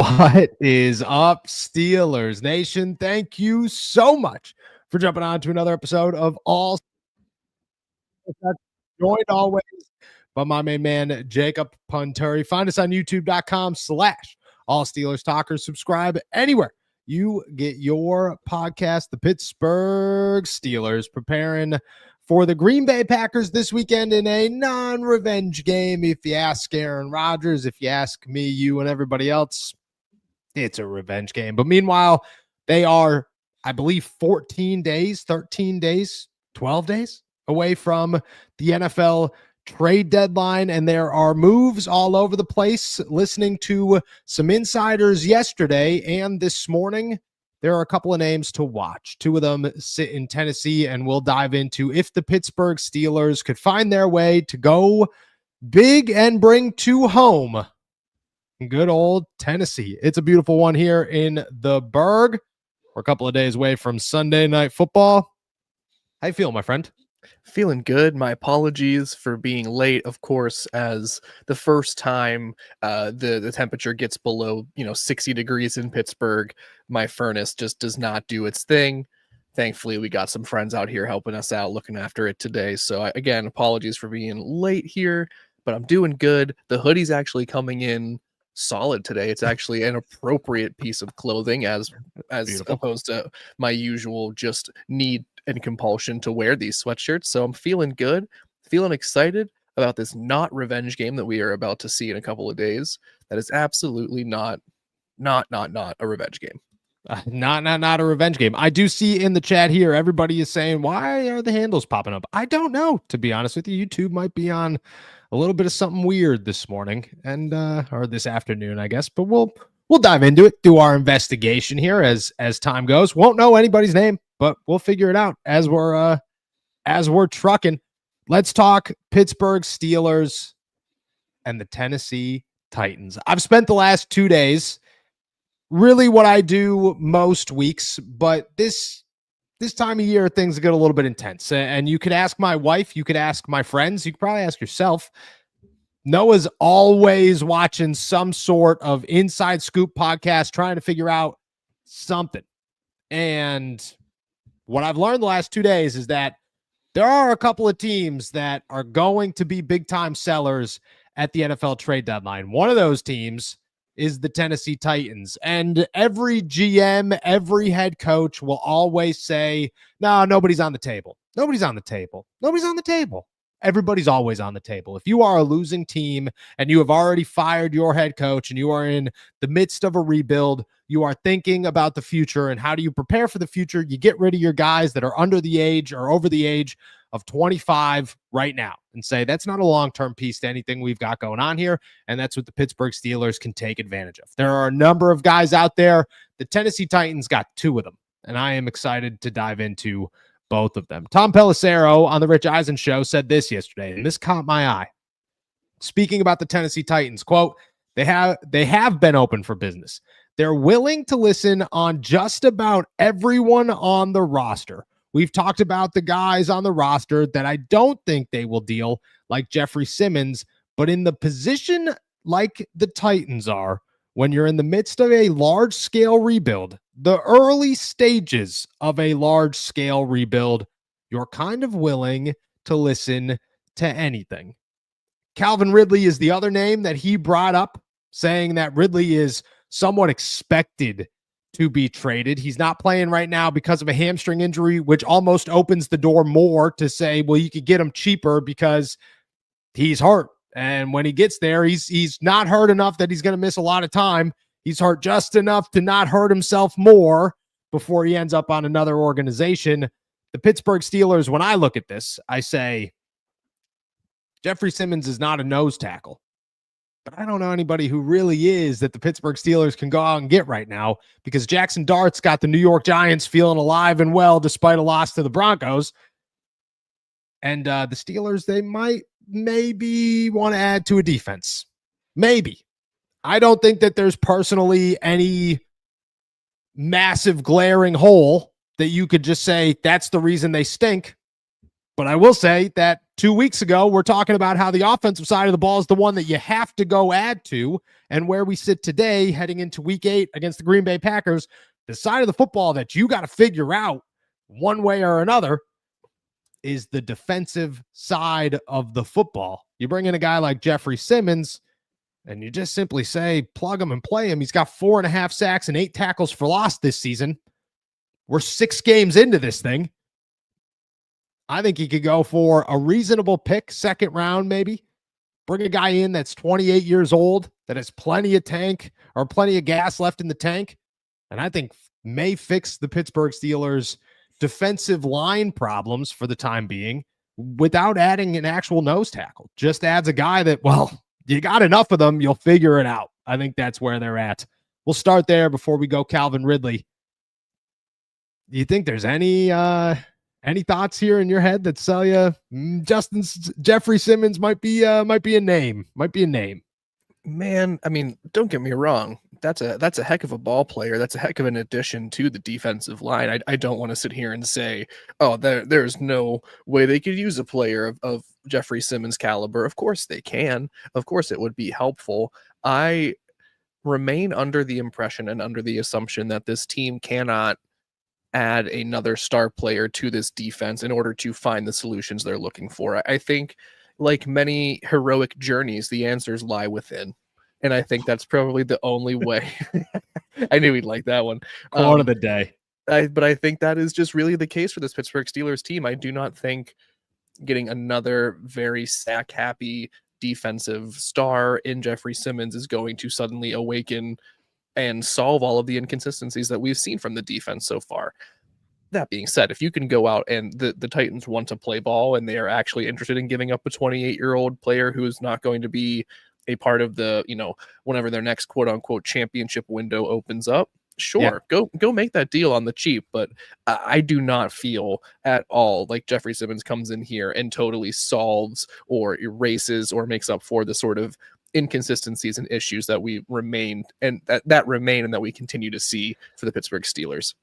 What is up, Steelers Nation? Thank you so much for jumping on to another episode of All Steelers. Joined always by my main man, Jacob Punturi. Find us on youtube.com/All Steelers Talkers. Subscribe anywhere you get your podcast. The Pittsburgh Steelers preparing for the Green Bay Packers this weekend in a non-revenge game. If you ask Aaron Rodgers, if you ask me, you, and everybody else, it's a revenge game. But meanwhile, they are, I believe, 14 days, 13 days, 12 days away from the NFL trade deadline, and there are moves all over the place. Listening to some insiders yesterday and this morning, there are a couple of names to watch. Two of them sit in Tennessee, and we'll dive into if the Pittsburgh Steelers could find their way to go big and bring two home. Good old Tennessee. It's a beautiful one here in the Burgh. We're a couple of days away from Sunday Night Football. How you feel, my friend? Feeling good. My apologies for being late, of course, as the first time the temperature gets below 60 degrees in Pittsburgh, my furnace just does not do its thing. Thankfully, we got some friends out here helping us out, looking after it today. So again, apologies for being late here, but I'm doing good. The hoodie's actually coming in solid today. It's actually an appropriate piece of clothing as Beautiful. opposed to my usual just need and compulsion to wear these sweatshirts. So I'm feeling good, feeling excited about this not revenge game that we are about to see in a couple of days. That is absolutely not a revenge game. Not a revenge game. I do see in the chat here, everybody is saying, why are the handles popping up? I don't know, to be honest with you. YouTube might be on a little bit of something weird this morning and or this afternoon, I guess, but we'll dive into it, do our investigation here as time goes. Won't know anybody's name, but we'll figure it out as we're trucking. Let's talk Pittsburgh Steelers and the Tennessee Titans. I've spent the last 2 days really what I do most weeks, but this time of year, things get a little bit intense. And you could ask my wife, you could ask my friends, you could probably ask yourself. Noah's always watching some sort of inside scoop podcast, trying to figure out something. And what I've learned the last 2 days is that there are a couple of teams that are going to be big-time sellers at the NFL trade deadline. One of those teams is the Tennessee Titans. And every GM, every head coach will always say, no, nobody's on the table. Nobody's on the table. Nobody's on the table. Everybody's always on the table. If you are a losing team and you have already fired your head coach and you are in the midst of a rebuild, you are thinking about the future and how do you prepare for the future? You get rid of your guys that are under the age or over the age of 25 right now and say, that's not a long-term piece to anything we've got going on here. And that's what the Pittsburgh Steelers can take advantage of. There are a number of guys out there. The Tennessee Titans got two of them, and I am excited to dive into both of them. Tom Pelissero on the Rich Eisen show said this yesterday, and this caught my eye. Speaking about the Tennessee Titans, quote, they have been open for business. They're willing to listen on just about everyone on the roster. We've talked about the guys on the roster that I don't think they will deal, like Jeffrey Simmons, but in the position like the Titans are, when you're in the midst of a large-scale rebuild, the early stages of a large-scale rebuild, you're kind of willing to listen to anything. Calvin Ridley is the other name that he brought up, saying that Ridley is somewhat expected to be traded. He's not playing right now because of a hamstring injury, which almost opens the door more to say, well, you could get him cheaper because he's hurt. And when he gets there, he's not hurt enough that he's going to miss a lot of time. He's hurt just enough to not hurt himself more before he ends up on another organization. The Pittsburgh Steelers, when I look at this, I say, Jeffrey Simmons is not a nose tackle. But I don't know anybody who really is that the Pittsburgh Steelers can go out and get right now, because Jackson Dart's got the New York Giants feeling alive and well despite a loss to the Broncos. And the Steelers, they might maybe want to add to a defense. Maybe. I don't think that there's personally any massive glaring hole that you could just say that's the reason they stink. But I will say that 2 weeks ago, we're talking about how the offensive side of the ball is the one that you have to go add to. And where we sit today, heading into week 8 against the Green Bay Packers, the side of the football that you got to figure out one way or another is the defensive side of the football. You bring in a guy like Jeffrey Simmons, and you just simply say, plug him and play him. He's got 4.5 sacks and 8 tackles for loss this season. We're 6 games into this thing. I think he could go for a reasonable pick, second round maybe. Bring a guy in that's 28 years old, that has plenty of tank or plenty of gas left in the tank, and I think may fix the Pittsburgh Steelers' defensive line problems for the time being without adding an actual nose tackle. Just adds a guy that, well, you got enough of them, you'll figure it out. I think that's where they're at. We'll start there before we go Calvin Ridley. Do you think there's any thoughts here in your head that tell you Jeffrey Simmons might be a name? Might be a name. Man, I mean, don't get me wrong. That's a heck of a ball player. That's a heck of an addition to the defensive line. I don't want to sit here and say, oh, there's no way they could use a player of Jeffrey Simmons' caliber. Of course they can. Of course it would be helpful. I remain under the impression and under the assumption that this team cannot add another star player to this defense in order to find the solutions they're looking for. I think, like many heroic journeys, the answers lie within. And I think that's probably the only way. I knew he'd like that one. Quote of the day. But I think that is just really the case for this Pittsburgh Steelers team. I do not think getting another very sack-happy defensive star in Jeffrey Simmons is going to suddenly awaken and solve all of the inconsistencies that we've seen from the defense so far. That being said, if you can go out and the Titans want to play ball and they are actually interested in giving up a 28-year-old player who is not going to be a part of the, whenever their next quote unquote championship window opens up, sure, go make that deal on the cheap. But I do not feel at all like Jeffrey Simmons comes in here and totally solves or erases or makes up for the sort of inconsistencies and issues that we remain and that remain and that we continue to see for the Pittsburgh Steelers.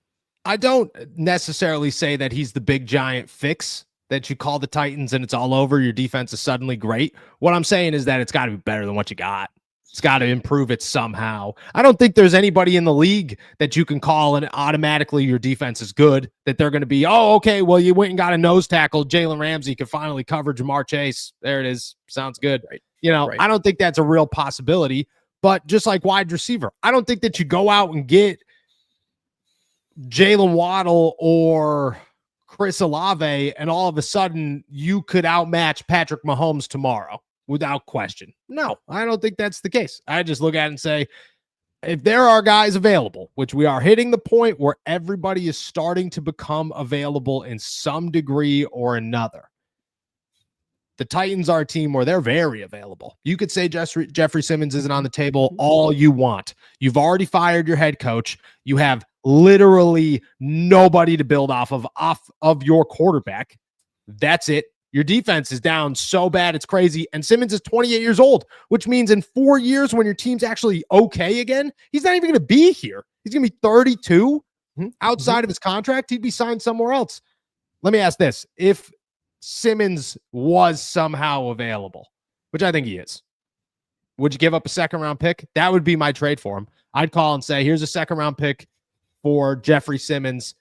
I don't necessarily say that he's the big giant fix that you call the Titans and it's all over. Your defense is suddenly great. What I'm saying is that it's got to be better than what you got. It's got to improve it somehow. I don't think there's anybody in the league that you can call and automatically your defense is good, that they're going to be, oh, okay, well, you went and got a nose tackle. Jalen Ramsey could finally cover Jamar Chase. There it is. Sounds good. Right. Right. I don't think that's a real possibility. But just like wide receiver, I don't think that you go out and get Jalen Waddle or Chris Olave and all of a sudden you could outmatch Patrick Mahomes tomorrow without question. No, I don't think that's the case. I just look at it and say, if there are guys available, which we are hitting the point where everybody is starting to become available in some degree or another. The Titans are a team where they're very available. You could say Jeffrey Simmons isn't on the table all you want. You've already fired your head coach. You have literally nobody to build off of your quarterback. That's it. Your defense is down so bad it's crazy. And Simmons is 28 years old, which means in 4 years when your team's actually okay again, he's not even going to be here. He's going to be 32 outside of his contract. He'd be signed somewhere else. Let me ask this. If Simmons was somehow available, which I think he is, would you give up a second round pick? That would be my trade for him. I'd call and say, here's a second round pick for Jeffrey Simmons,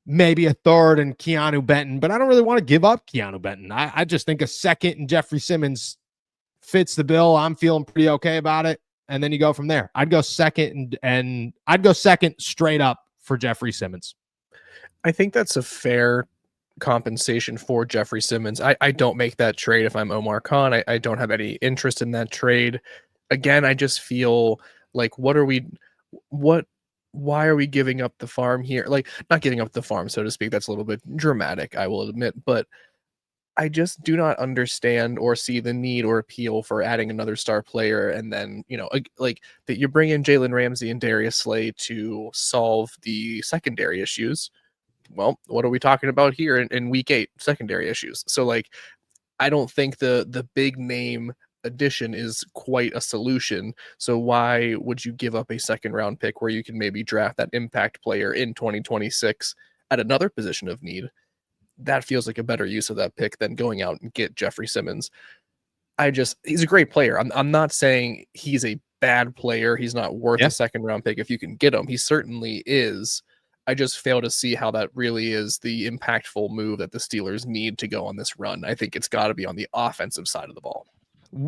maybe a third and Keanu Benton, but I don't really want to give up Keanu Benton. I just think a second and Jeffrey Simmons fits the bill. I'm feeling pretty okay about it. And then you go from there. I'd go second and I'd go second straight up for Jeffrey Simmons. I think that's a fair compensation for Jeffrey Simmons. I don't make that trade if I'm Omar Khan. I don't have any interest in that trade. Again, I just feel like why are we giving up the farm here? Like, not giving up the farm, so to speak. That's a little bit dramatic, I will admit, but I just do not understand or see the need or appeal for adding another star player and then, like that you bring in Jalen Ramsey and Darius Slay to solve the secondary issues. Well, what are we talking about here in week 8? Secondary issues. So like, I don't think the big name addition is quite a solution. So why would you give up a second round pick where you can maybe draft that impact player in 2026 at another position of need? that feels like a better use of that pick than going out and get Jeffrey Simmons. He's a great player. I'm not saying he's a bad player. He's not worth Yeah. a second round pick if you can get him. He certainly is. I just fail to see how that really is the impactful move that the Steelers need to go on this run. I think it's got to be on the offensive side of the ball.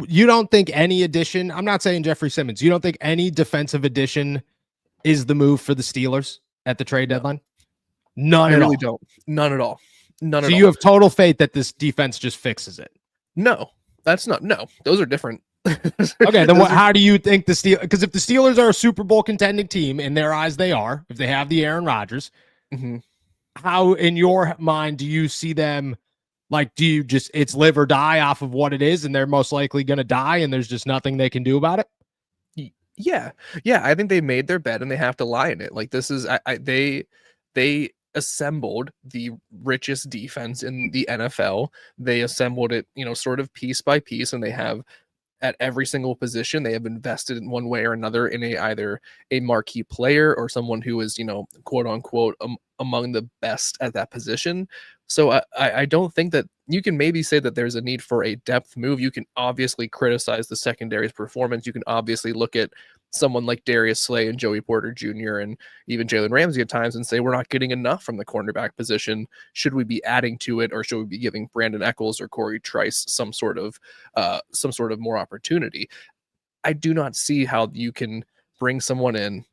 You don't think any addition, I'm not saying Jeffrey Simmons, you don't think any defensive addition is the move for the Steelers at the trade deadline? None I at really all. don't. None at all. None So at you all. have total faith that this defense just fixes it. No, that's not. No, those are different. Okay, then how do you think the Steelers? Because if the Steelers are a Super Bowl contending team, in their eyes they are, if they have the Aaron Rodgers, how in your mind do you see them? Like, do you just, it's live or die off of what it is, and they're most likely going to die, and there's just nothing they can do about it? Yeah. I think they made their bed and they have to lie in it. Like, this is they assembled the richest defense in the NFL. They assembled it, sort of piece by piece, and they have at every single position they have invested in one way or another in either a marquee player or someone who is, quote unquote, among the best at that position. So I don't think that you can maybe say that there's a need for a depth move. You can obviously criticize the secondary's performance. You can obviously look at someone like Darius Slay and Joey Porter Jr. and even Jalen Ramsey at times and say we're not getting enough from the cornerback position. Should we be adding to it, or should we be giving Brandon Eccles or Corey Trice some sort of more opportunity? I do not see how you can bring someone in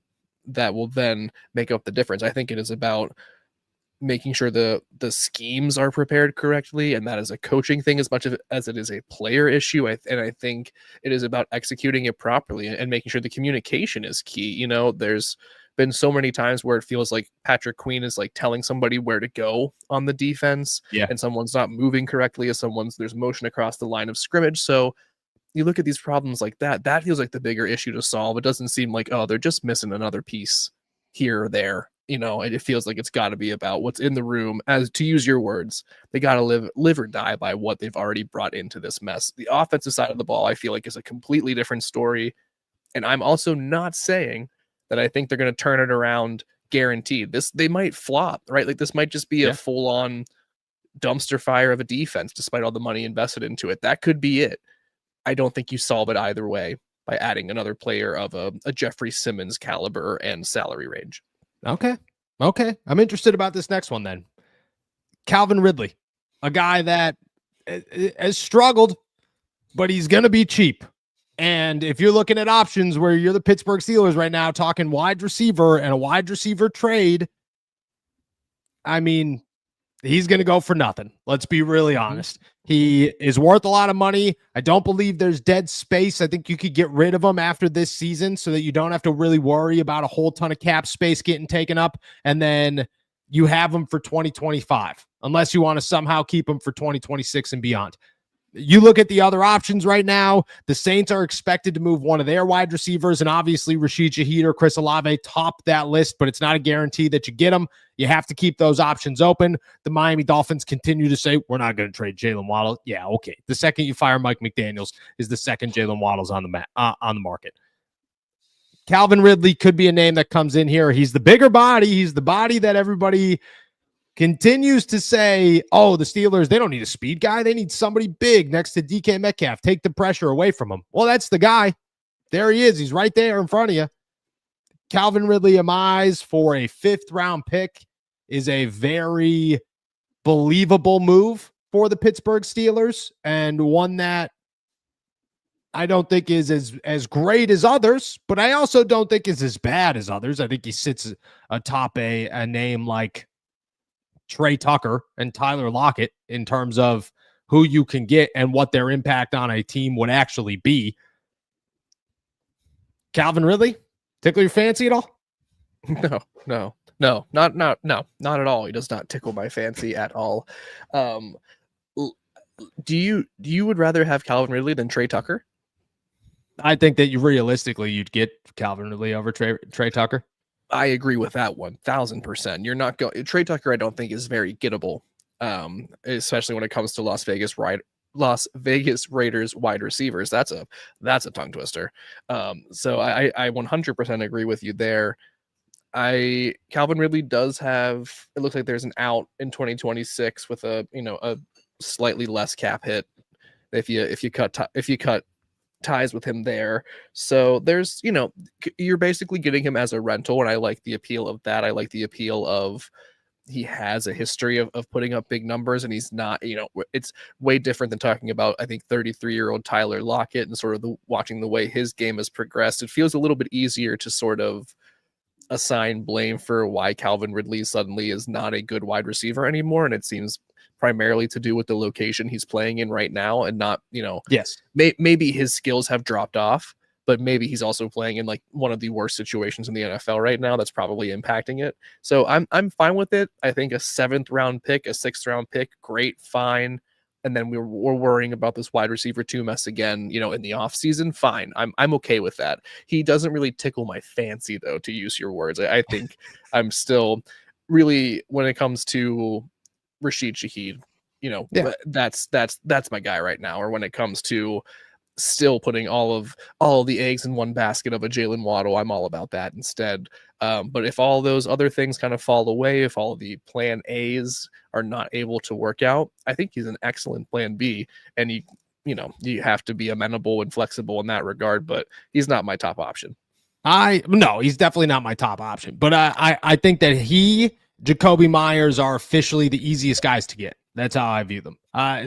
that will then make up the difference. I think it is about making sure the schemes are prepared correctly, and that is a coaching thing as much as it is a player issue. And I think it is about executing it properly and making sure the communication is key. There's been so many times where it feels like Patrick Queen is like telling somebody where to go on the defense, and someone's not moving correctly, as there's motion across the line of scrimmage. So you look at these problems like that feels like the bigger issue to solve. It doesn't seem like, oh, they're just missing another piece here or there. It feels like it's got to be about what's in the room. As to use your words, they got to live or die by what they've already brought into this mess. The offensive side of the ball, I feel like, is a completely different story. And I'm also not saying that I think they're going to turn it around guaranteed. They might flop, right? Like, this might just be a full-on dumpster fire of a defense, despite all the money invested into it. That could be it. I don't think you solve it either way by adding another player of a Jeffrey Simmons caliber and salary range. Okay. I'm interested about this next one then. Calvin Ridley, a guy that has struggled, but he's going to be cheap. And if you're looking at options where you're the Pittsburgh Steelers right now talking wide receiver and a wide receiver trade, I mean, he's going to go for nothing. Let's be really honest. He is worth a lot of money. I don't believe there's dead space. I think you could get rid of him after this season so that you don't have to really worry about a whole ton of cap space getting taken up. And then you have him for 2025, unless you want to somehow keep him for 2026 and beyond. You look at the other options right now. The Saints are expected to move one of their wide receivers, and obviously Rashid Shaheed or Chris Olave top that list, but it's not a guarantee that you get them. You have to keep those options open. The Miami Dolphins continue to say, we're not going to trade Jalen Waddle. Yeah, okay. The second you fire Mike McDaniels is the second Jalen Waddle's on the market. Calvin Ridley could be a name that comes in here. He's the bigger body. He's the body that everybody continues to say, oh, the Steelers, they don't need a speed guy. They need somebody big next to DK Metcalf. Take the pressure away from him. Well, that's the guy. There he is. He's right there in front of you. Calvin Ridley Amize for a 5th-round pick is a very believable move for the Pittsburgh Steelers, and one that I don't think is as great as others, but I also don't think is as bad as others. I think he sits atop a name like Trey Tucker and Tyler Lockett in terms of who you can get and what their impact on a team would actually be. Calvin Ridley, tickle your fancy at all? No, not at all. He does not tickle my fancy at all. Do you would rather have Calvin Ridley than Trey Tucker? I think that you'd get Calvin Ridley over Trey Tucker. I agree with that 1,000%. You're not going. Trey Tucker, I don't think, is very gettable, especially when it comes to Las Vegas Raiders wide receivers. That's a tongue twister. So I 100% agree with you there. Calvin Ridley does have, it looks like there's an out in 2026 with a slightly less cap hit if you cut ties with him there. So there's, you're basically getting him as a rental, and I like the appeal of that. I like the appeal of he has a history of putting up big numbers, and he's not, it's way different than talking about, I think, 33-year-old Tyler Lockett and sort of watching the way his game has progressed. It feels a little bit easier to sort of assign blame for why Calvin Ridley suddenly is not a good wide receiver anymore. And it seems primarily to do with the location he's playing in right now, and not, Yes. maybe his skills have dropped off, but maybe he's also playing in like one of the worst situations in the NFL right now that's probably impacting it. So I'm fine with it. I think a 7th round pick, a 6th round pick, great, fine. And then we're worrying about this wide receiver 2 mess again, in the offseason. Fine. I'm okay with that. He doesn't really tickle my fancy, though, to use your words. I think I'm still really, when it comes to Rashid Shaheed, that's my guy right now. Or when it comes to still putting all of the eggs in one basket of a Jalen Waddle, I'm all about that instead. But if all those other things kind of fall away, if all of the plan A's are not able to work out, I think he's an excellent plan B. And you have to be amenable and flexible in that regard, but he's not my top option. No, he's definitely not my top option. But I think that Jacoby Myers are officially the easiest guys to get. That's how I view them.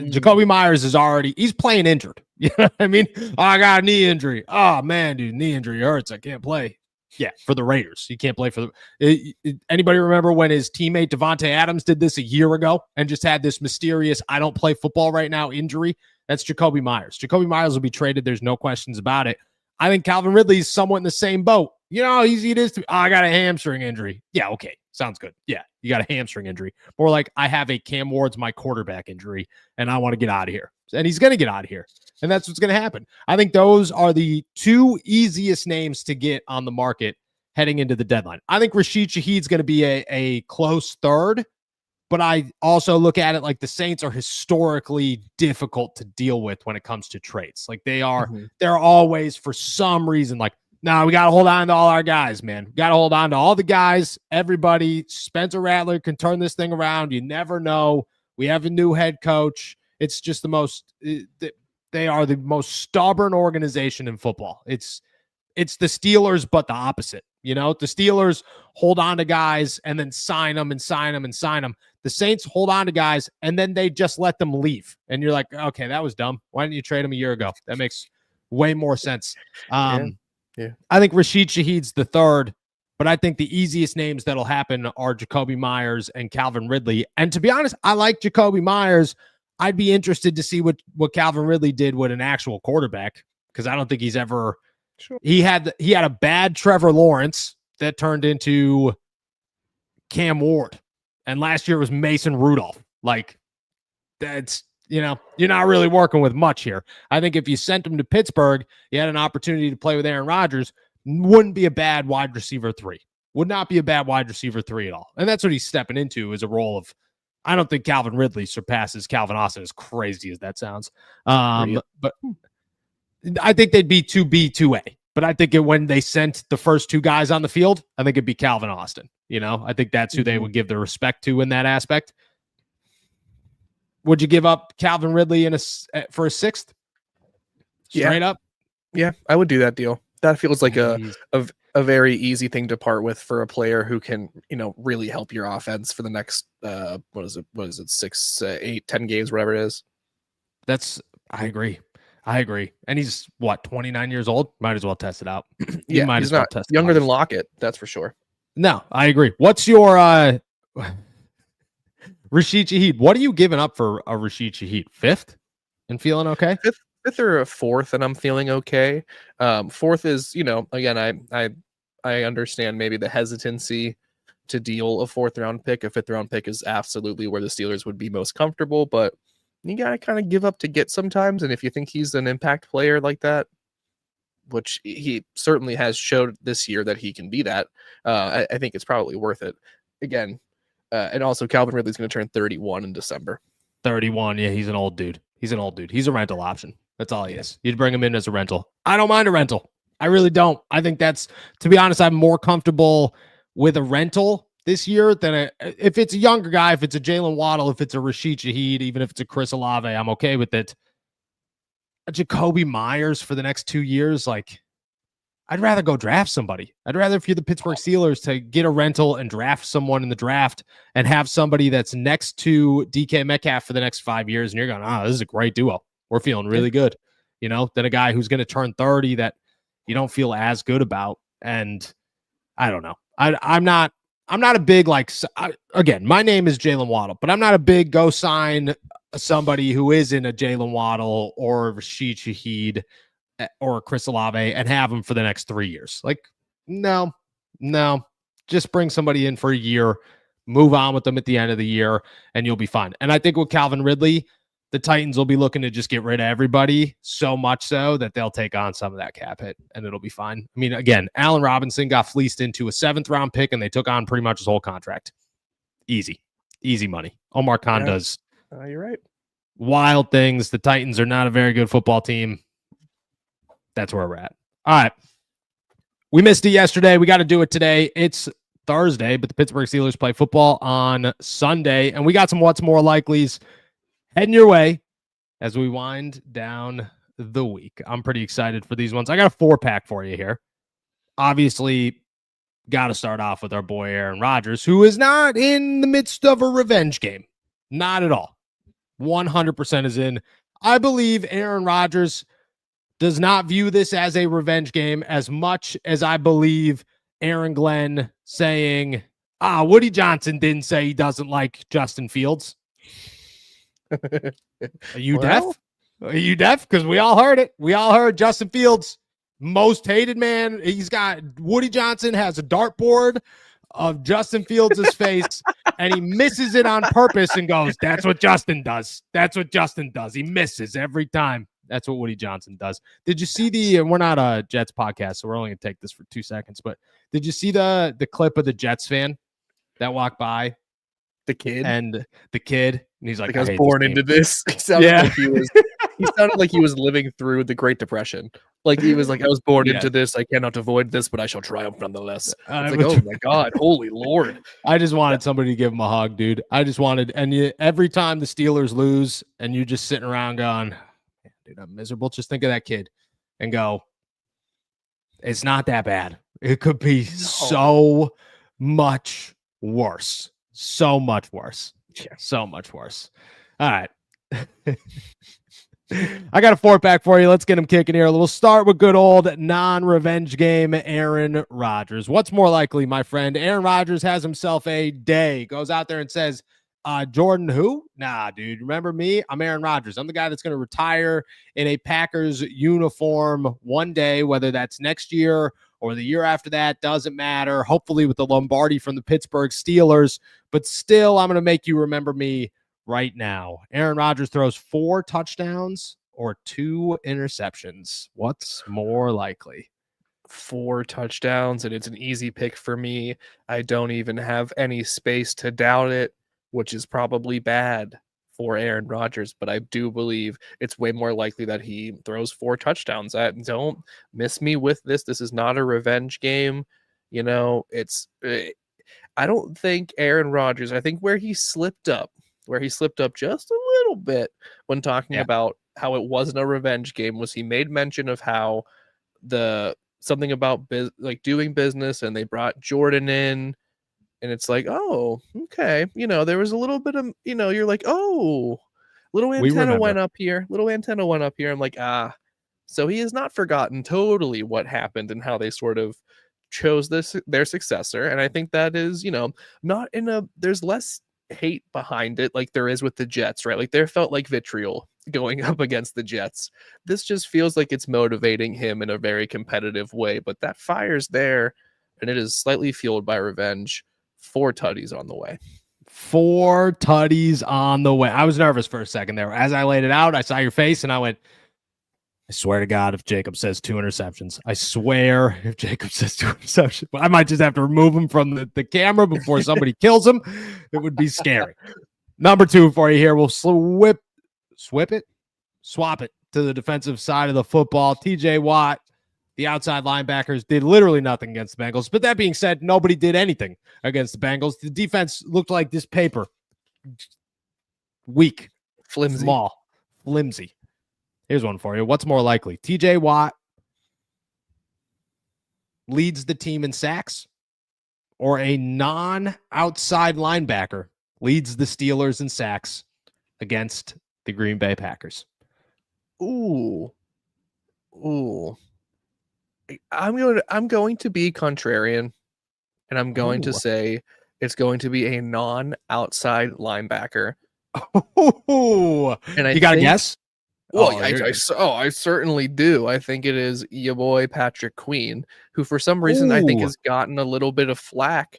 Jacoby Myers he's playing injured. You know what I mean? Oh, I got a knee injury. Oh man, dude, knee injury hurts. I can't play. Yeah, for the Raiders. He can't play for anybody remember when his teammate Devontae Adams did this a year ago and just had this mysterious I don't play football right now injury? That's Jacoby Myers. Jacoby Myers will be traded. There's no questions about it. I think Calvin Ridley is somewhat in the same boat. You know how easy it is to, I got a hamstring injury. Yeah, okay. Sounds good. Yeah, you got a hamstring injury. More like I have a Cam Ward's my quarterback injury, and I want to get out of here. And he's going to get out of here. And that's what's going to happen. I think those are the 2 easiest names to get on the market heading into the deadline. I think Rashid Shaheed's going to be a close 3rd, but I also look at it like the Saints are historically difficult to deal with when it comes to trades. Like they're always, for some reason, like, no, we got to hold on to all our guys, man. We got to hold on to all the guys. Everybody, Spencer Rattler can turn this thing around. You never know. We have a new head coach. It's just they are the most stubborn organization in football. It's the Steelers, but the opposite. The Steelers hold on to guys and then sign them and sign them and sign them. The Saints hold on to guys and then they just let them leave. And you're like, okay, that was dumb. Why didn't you trade them a year ago? That makes way more sense. Yeah. I think Rashid Shaheed's the 3rd, but I think the easiest names that'll happen are Jacoby Myers and Calvin Ridley. And to be honest, I like Jacoby Myers. I'd be interested to see what Calvin Ridley did with an actual quarterback, because I don't think he's ever. Sure. He had a bad Trevor Lawrence that turned into Cam Ward, and last year was Mason Rudolph. Like that's. You're not really working with much here. I think if you sent him to Pittsburgh, you had an opportunity to play with Aaron Rodgers, wouldn't be a bad wide receiver 3. Would not be a bad wide receiver 3 at all. And that's what he's stepping into, is a role of, I don't think Calvin Ridley surpasses Calvin Austin, as crazy as that sounds. But I think they'd be 2B, 2A. But I think when they sent the first 2 guys on the field, I think it'd be Calvin Austin. I think that's who they would give the respect to in that aspect. Would you give up Calvin Ridley for a 6th? Straight up? Yeah, I would do that deal. That feels like a very easy thing to part with for a player who can, really help your offense for the next, what is it, 6, 8, 10 games, whatever it is. I agree. And he's, 29 years old? Might as well test it out. He's not younger than Lockett, that's for sure. No, I agree. What's your Rashid Shaheed? What are you giving up for a Rashid Shaheed? 5th and feeling okay? 5th or a 4th, and I'm feeling okay. 4th is, again, I understand maybe the hesitancy to deal a 4th round pick. A 5th round pick is absolutely where the Steelers would be most comfortable, but you gotta kind of give up to get sometimes. And if you think he's an impact player like that, which he certainly has showed this year that he can be that, I think it's probably worth it. Again, and also Calvin Ridley's going to turn 31 in December. 31, yeah, he's an old dude. He's a rental option. That's all he is. You'd bring him in as a rental. I don't mind a rental. I really don't. I think to be honest, I'm more comfortable with a rental this year than if it's a younger guy, if it's a Jalen Waddle, if it's a Rashid Shaheed, even if it's a Chris Olave, I'm okay with it. A Jacoby Myers for the next 2 years, like I'd rather go draft somebody. I'd rather, if you're the Pittsburgh Steelers, to get a rental and draft someone in the draft and have somebody that's next to DK Metcalf for the next 5 years. And you're going, this is a great duo. We're feeling really good, than a guy who's going to turn 30 that you don't feel as good about. And I don't know. I'm not a big, again, my name is Jalen Waddle, but I'm not a big go sign somebody who isn't a Jalen Waddle or Rashid Shaheed or Chris Olave and have him for the next 3 years. Like, no, just bring somebody in for a year, move on with them at the end of the year, and you'll be fine. And I think with Calvin Ridley, the Titans will be looking to just get rid of everybody, so much so that they'll take on some of that cap hit and it'll be fine. I mean, again, Allen Robinson got fleeced into a 7th round pick and they took on pretty much his whole contract. Easy money. Omar Khan does. You're right. Wild things. The Titans are not a very good football team. That's where we're at. All right. We missed it yesterday. We got to do it today. It's Thursday, but the Pittsburgh Steelers play football on Sunday, and we got some what's more likelies heading your way as we wind down the week. I'm pretty excited for these ones. I got a 4-pack for you here. Obviously, got to start off with our boy Aaron Rodgers, who is not in the midst of a revenge game. Not at all. 100% is in. I believe Aaron Rodgers does not view this as a revenge game as much as I believe Aaron Glenn saying, Woody Johnson didn't say he doesn't like Justin Fields. Are you deaf? Are you deaf? Because we all heard it. We all heard Justin Fields, most hated man. Woody Johnson has a dartboard of Justin Fields' face, and he misses it on purpose and goes, that's what Justin does. That's what Justin does. He misses every time. That's what Woody Johnson does. Did you see we're not a Jets podcast, so we're only going to take this for 2 seconds, but did you see the clip of the Jets fan that walked by? The kid? And he's like, I was born into this. He sounded like he was living through the Great Depression. Like he was like, I was born into this. I cannot avoid this, but I shall triumph nonetheless. It's like, oh my God, holy Lord. I just wanted somebody to give him a hug, dude. I just wanted, every time the Steelers lose and you just sitting around going, dude, I'm miserable. Just think of that kid and go, it's not that bad. It could be so much worse. So much worse. Yeah. So much worse. All right. I got a 4-pack for you. Let's get him kicking here. We'll start with good old non-revenge game, Aaron Rodgers. What's more likely, my friend? Aaron Rodgers has himself a day, goes out there and says, Jordan who? Nah, dude. Remember me? I'm Aaron Rodgers. I'm the guy that's going to retire in a Packers uniform one day, whether that's next year or the year after that, doesn't matter. Hopefully with the Lombardi from the Pittsburgh Steelers, but still, I'm going to make you remember me right now. Aaron Rodgers throws 4 touchdowns or 2 interceptions. What's more likely? 4 touchdowns, and it's an easy pick for me. I don't even have any space to doubt it, which is probably bad for Aaron Rodgers, but I do believe it's way more likely that he throws 4 touchdowns. Don't miss me with this. This is not a revenge game. I don't think Aaron Rodgers, I think where he slipped up just a little bit when talking about how it wasn't a revenge game was he made mention of how something about doing business, and they brought Jordan in. And it's like, oh, okay. There was a little bit of, you're like, oh, little antenna went up here. I'm like, so he has not forgotten totally what happened and how they sort of chose their successor. And I think that is, there's less hate behind it like there is with the Jets, right? Like there felt like vitriol going up against the Jets. This just feels like it's motivating him in a very competitive way, but that fire's there and it is slightly fueled by revenge. 4 tutties on the way. 4 tutties on the way. I was nervous for a second there. As I laid it out, I saw your face and I went, I swear to God, if Jacob says 2 interceptions, I swear if Jacob says 2 interceptions, I might just have to remove him from the camera before somebody kills him. It would be scary. Number 2 for you here. We'll swap it to the defensive side of the football. TJ Watt The outside linebackers did literally nothing against the Bengals. But that being said, nobody did anything against the Bengals. The defense looked like this paper. Weak, Flimsy. small, flimsy. Here's one for you. What's more likely? TJ Watt leads the team in sacks, or a non-outside linebacker leads the Steelers in sacks against the Green Bay Packers? Ooh. I'm going to be contrarian, and I'm going to say it's going to be a non-outside linebacker. And you got to guess? Well, I certainly do. I think it is your boy Patrick Queen, who for some reason I think has gotten a little bit of flack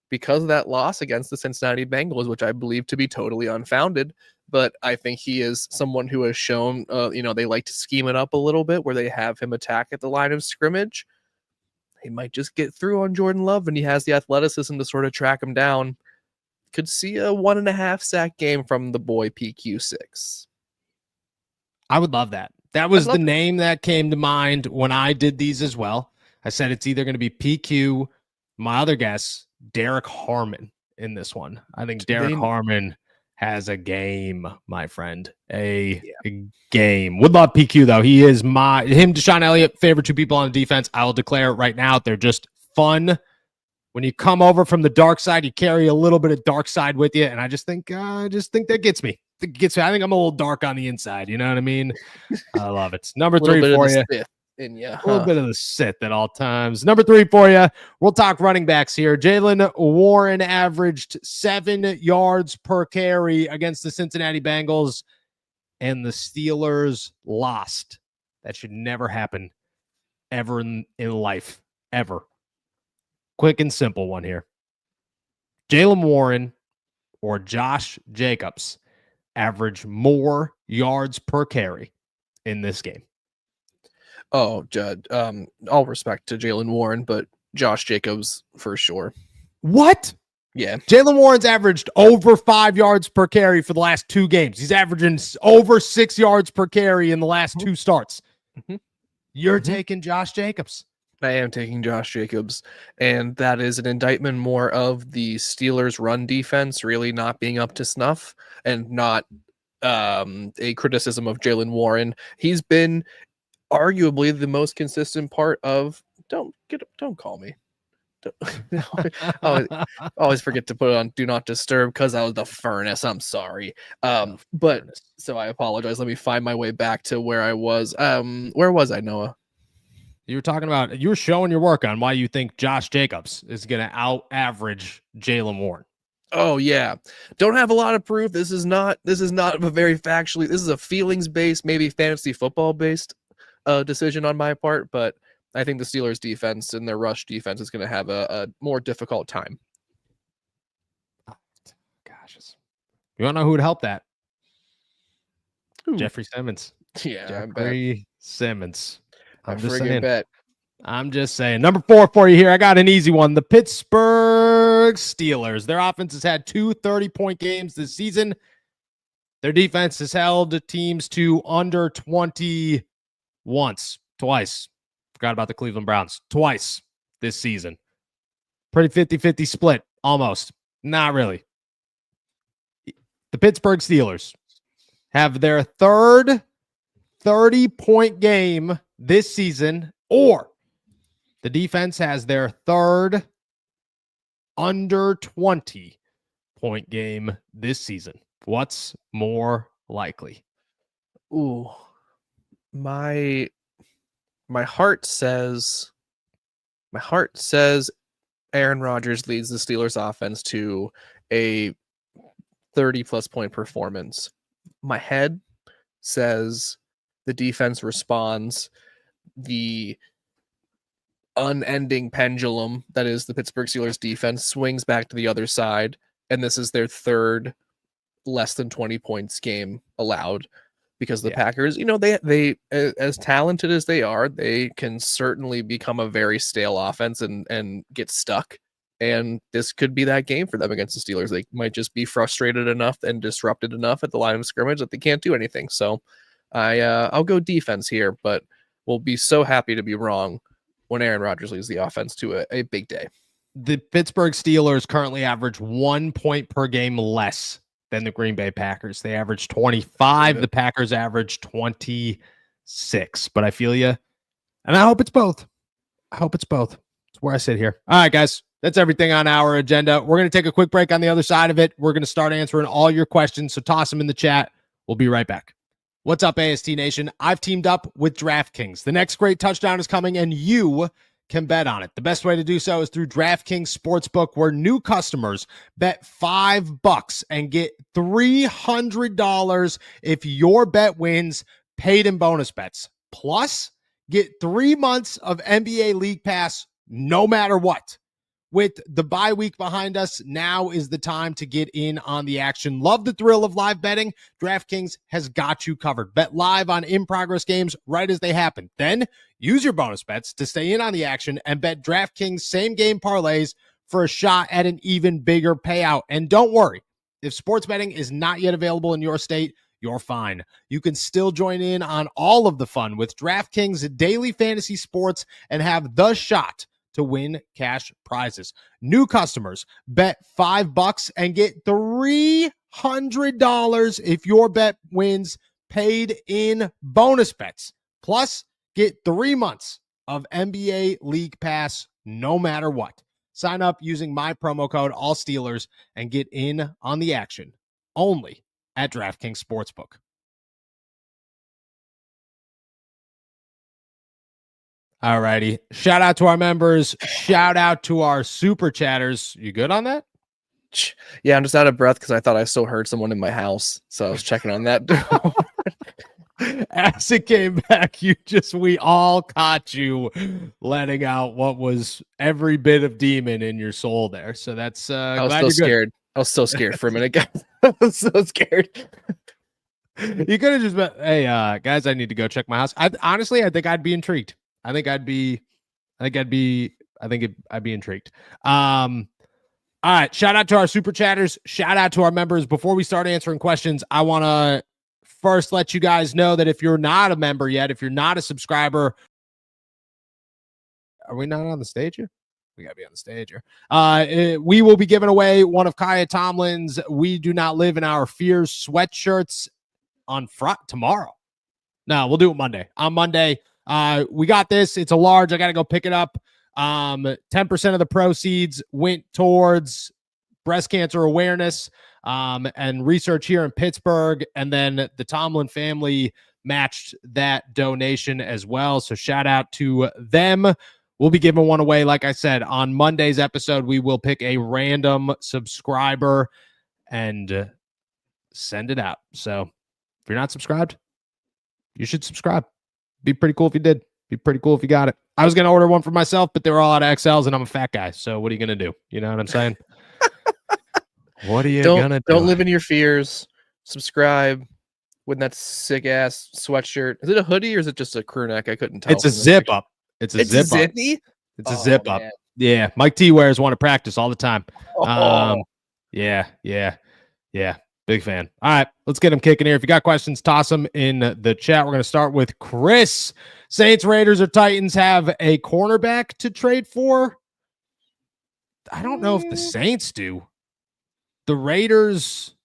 because of that loss against the Cincinnati Bengals, which I believe to be totally unfounded. But I think he is someone who has shown, they like to scheme it up a little bit where they have him attack at the line of scrimmage. He might just get through on Jordan Love, and he has the athleticism to sort of track him down. Could see a 1.5 sack game from the boy PQ6. I would love that. That was the name that came to mind when I did these as well. I said it's either going to be PQ, my other guess, Derek Harmon in this one. I think Derek Harmon has a game, my friend. A game. Would love PQ, though. He is Deshaun Elliott, favorite two people on the defense. I will declare it right now. They're just fun. When you come over from the dark side, you carry a little bit of dark side with you. And I just think that gets me. I think I'm a little dark on the inside. You know what I mean? I love it. Number 3 for you. A little bit of the Sith at all times. Number 3 for you. We'll talk running backs here. Jaylen Warren averaged 7 yards per carry against the Cincinnati Bengals, and the Steelers lost. That should never happen ever in life, ever. Quick and simple one here. Jaylen Warren or Josh Jacobs average more yards per carry in this game? Oh, Judd, all respect to Jaylen Warren, but Josh Jacobs for sure. What? Yeah. Jaylen Warren's averaged over 5 yards per carry for the last 2 games. He's averaging over 6 yards per carry in the last 2 starts. You're taking Josh Jacobs. I am taking Josh Jacobs, and that is an indictment more of the Steelers' run defense really not being up to snuff, and not a criticism of Jaylen Warren. He's been arguably the most consistent part of. Don't call me. Always forget to put it on Do Not Disturb because I was the furnace. I'm sorry. But so I apologize. Let me find my way back to where I was. Where was I, Noah? You were showing your work on why you think Josh Jacobs is going to out-average Jaylen Warren. Oh, yeah. Don't have a lot of proof. This is not a very factually, this is a feelings-based, maybe fantasy football-based decision on my part, but I think the Steelers defense and their rush defense is going to have a more difficult time. Gosh. You want to know who would help that? Who? Jeffrey Simmons. Yeah, Jeffrey Simmons. I'm just saying. Number 4 for you here. I got an easy one. The Pittsburgh Steelers. Their offense has had 2 30-point games this season. Their defense has held teams to under 20 twice. Forgot about the Cleveland Browns. Twice this season. Pretty 50-50 split. Almost. Not really. The Pittsburgh Steelers have their third 30-point game this season, or the defense has their third under 20-point game this season. What's more likely? Ooh, my heart says Aaron Rodgers leads the Steelers offense to a 30+ point performance. My head says the defense responds. The unending pendulum that is the Pittsburgh Steelers defense swings back to the other side, and this is their third less than 20 points game allowed, because the Packers, they as talented as they are, they can certainly become a very stale offense and get stuck. And this could be that game for them against the Steelers. They might just be frustrated enough and disrupted enough at the line of scrimmage that they can't do anything. So I'll go defense here, but we'll be so happy to be wrong when Aaron Rodgers leads the offense to a big day. The Pittsburgh Steelers currently average 1 point per game less than the Green Bay Packers. They average 25. The Packers average 26. But I feel you. And I hope it's both. I hope it's both. It's where I sit here. All right, guys. That's everything on our agenda. We're going to take a quick break on the other side of it. We're going to start answering all your questions. So toss them in the chat. We'll be right back. What's up, AST Nation? I've teamed up with DraftKings. The next great touchdown is coming, and you can bet on it. The best way to do so is through DraftKings Sportsbook, where new customers bet $5 and get $300 if your bet wins, paid in bonus bets. Plus, get 3 months of NBA League Pass no matter what. With the bye week behind us, now is the time to get in on the action. Love the thrill of live betting? DraftKings has got you covered. Bet live on in-progress games right as they happen. Then use your bonus bets to stay in on the action and bet DraftKings same-game parlays for a shot at an even bigger payout. And don't worry, if sports betting is not yet available in your state, you're fine. You can still join in on all of the fun with DraftKings daily fantasy sports and have the shot to win cash prizes. New customers bet $5 and get $300 if your bet wins, paid in bonus bets. Plus, get 3 months of NBA League Pass no matter what. Sign up using my promo code AllSteelers and get in on the action only at DraftKings Sportsbook. All righty. Shout out to our members. Shout out to our super chatters. You good on that? Yeah, I'm just out of breath because I thought I still heard someone in my house. So I was checking on that. As it came back, we all caught you letting out what was every bit of demon in your soul there. So that's I was so scared. I was so scared for a minute, guys. I was so scared. You could have just been, hey, guys, I need to go check my house. Honestly, I think I'd be intrigued. I'd be intrigued. All right. Shout out to our super chatters. Shout out to our members. Before we start answering questions, I want to first let you guys know that if you're not a member yet, if you're not a subscriber, are we not on the stage here? We got to be on the stage here. We will be giving away one of Kaya Tomlin's We Do Not Live in Our Fears sweatshirts on tomorrow. No, we'll do it Monday. On Monday, we got this. It's a large. I got to go pick it up. 10% of the proceeds went towards breast cancer awareness and research here in Pittsburgh. And then the Tomlin family matched that donation as well. So shout out to them. We'll be giving one away. Like I said, on Monday's episode, we will pick a random subscriber and send it out. So if you're not subscribed, you should subscribe. Be pretty cool if you did. Be pretty cool if you got it. I was going to order one for myself, but they were all out of XLs and I'm a fat guy. So what are you going to do? You know what I'm saying? What are you going to do? Don't live in your fears. Subscribe. With that sick ass sweatshirt. Is it a hoodie or is it just a crew neck? I couldn't tell. It's a zip up. It's a zip up. Zippy? It's a zip up. Yeah. Mike T wears one to practice all the time. Yeah. Big fan. All right, let's get them kicking here. If you got questions, toss them in the chat. We're going to start with Chris. Saints, Raiders, or Titans have a cornerback to trade for? I don't know if the Saints do. The Raiders,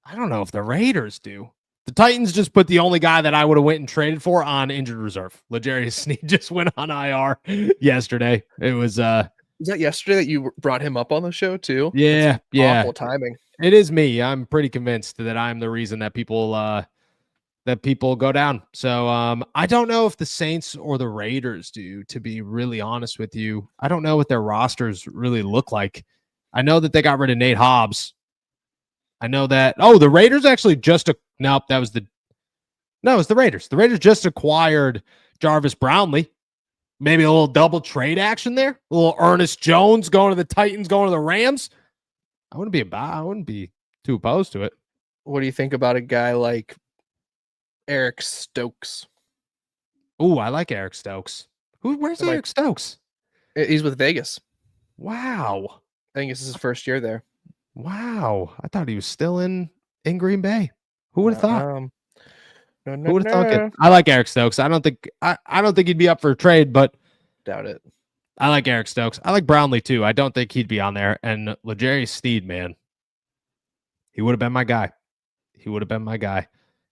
I don't know if the Raiders do. The Titans just put the only guy that I would have went and traded for on injured reserve. L'Jarius Sneed just went on IR yesterday. It was Was that yesterday that you brought him up on the show too? Yeah. Awful timing. It is me. I'm pretty convinced that I'm the reason that people go down. So I don't know if the Saints or the Raiders do, to be really honest with you. I don't know what their rosters really look like. I know that they got rid of Nate Hobbs. I know that. Oh, the Raiders actually it's the Raiders. The Raiders just acquired Jarvis Brownlee. Maybe a little double trade action there. A little Ernest Jones going to the Titans, going to the Rams. I wouldn't be too opposed to it. What do you think about a guy like Eric Stokes? Ooh, I like Eric Stokes. Where's Eric Stokes? He's with Vegas. Wow. I think this is his first year there. Wow. I thought he was still in Green Bay. Who would have thought? No, no, Who would have thunk it? no. I like Eric Stokes. I don't think he'd be up for a trade, but Doubt it. I like Eric Stokes. I like Brownlee too. I don't think he'd be on there. And L'Jarius Sneed, man, he would have been my guy. He would have been my guy.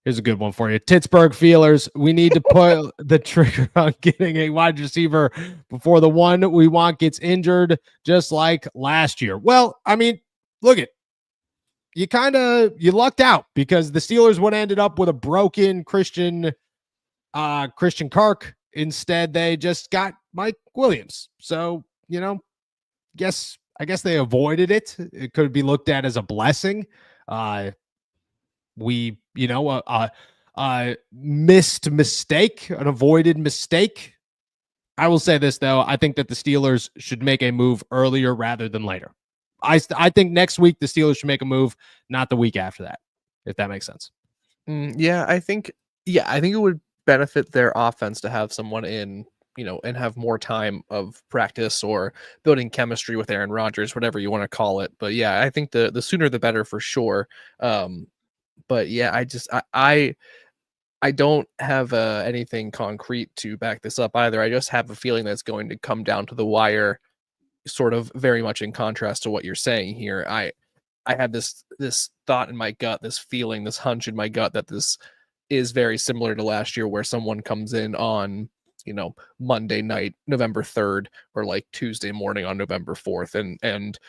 Here's a good one for you. Pittsburgh Feelers. We need to put the trigger on getting a wide receiver before the one we want gets injured, just like last year. Well, I mean, look at you lucked out because the Steelers would have ended up with a broken Christian Kirk. Instead, they just got Mike Williams. So, I guess they avoided it. It could be looked at as a blessing. We, a missed mistake, an avoided mistake. I will say this though, I think that the Steelers should make a move earlier rather than later. I think next week the Steelers should make a move, not the week after that, if that makes sense. Yeah, I think it would benefit their offense to have someone in, and have more time of practice or building chemistry with Aaron Rodgers, whatever you want to call it. But yeah, I think the sooner the better for sure. But yeah, I don't have anything concrete to back this up either. I just have a feeling that it's going to come down to the wire, sort of very much in contrast to what you're saying here. I had this thought in my gut, this feeling, this hunch in my gut that this is very similar to last year, where someone comes in on, Monday night, November 3rd, or like Tuesday morning on November 4th, and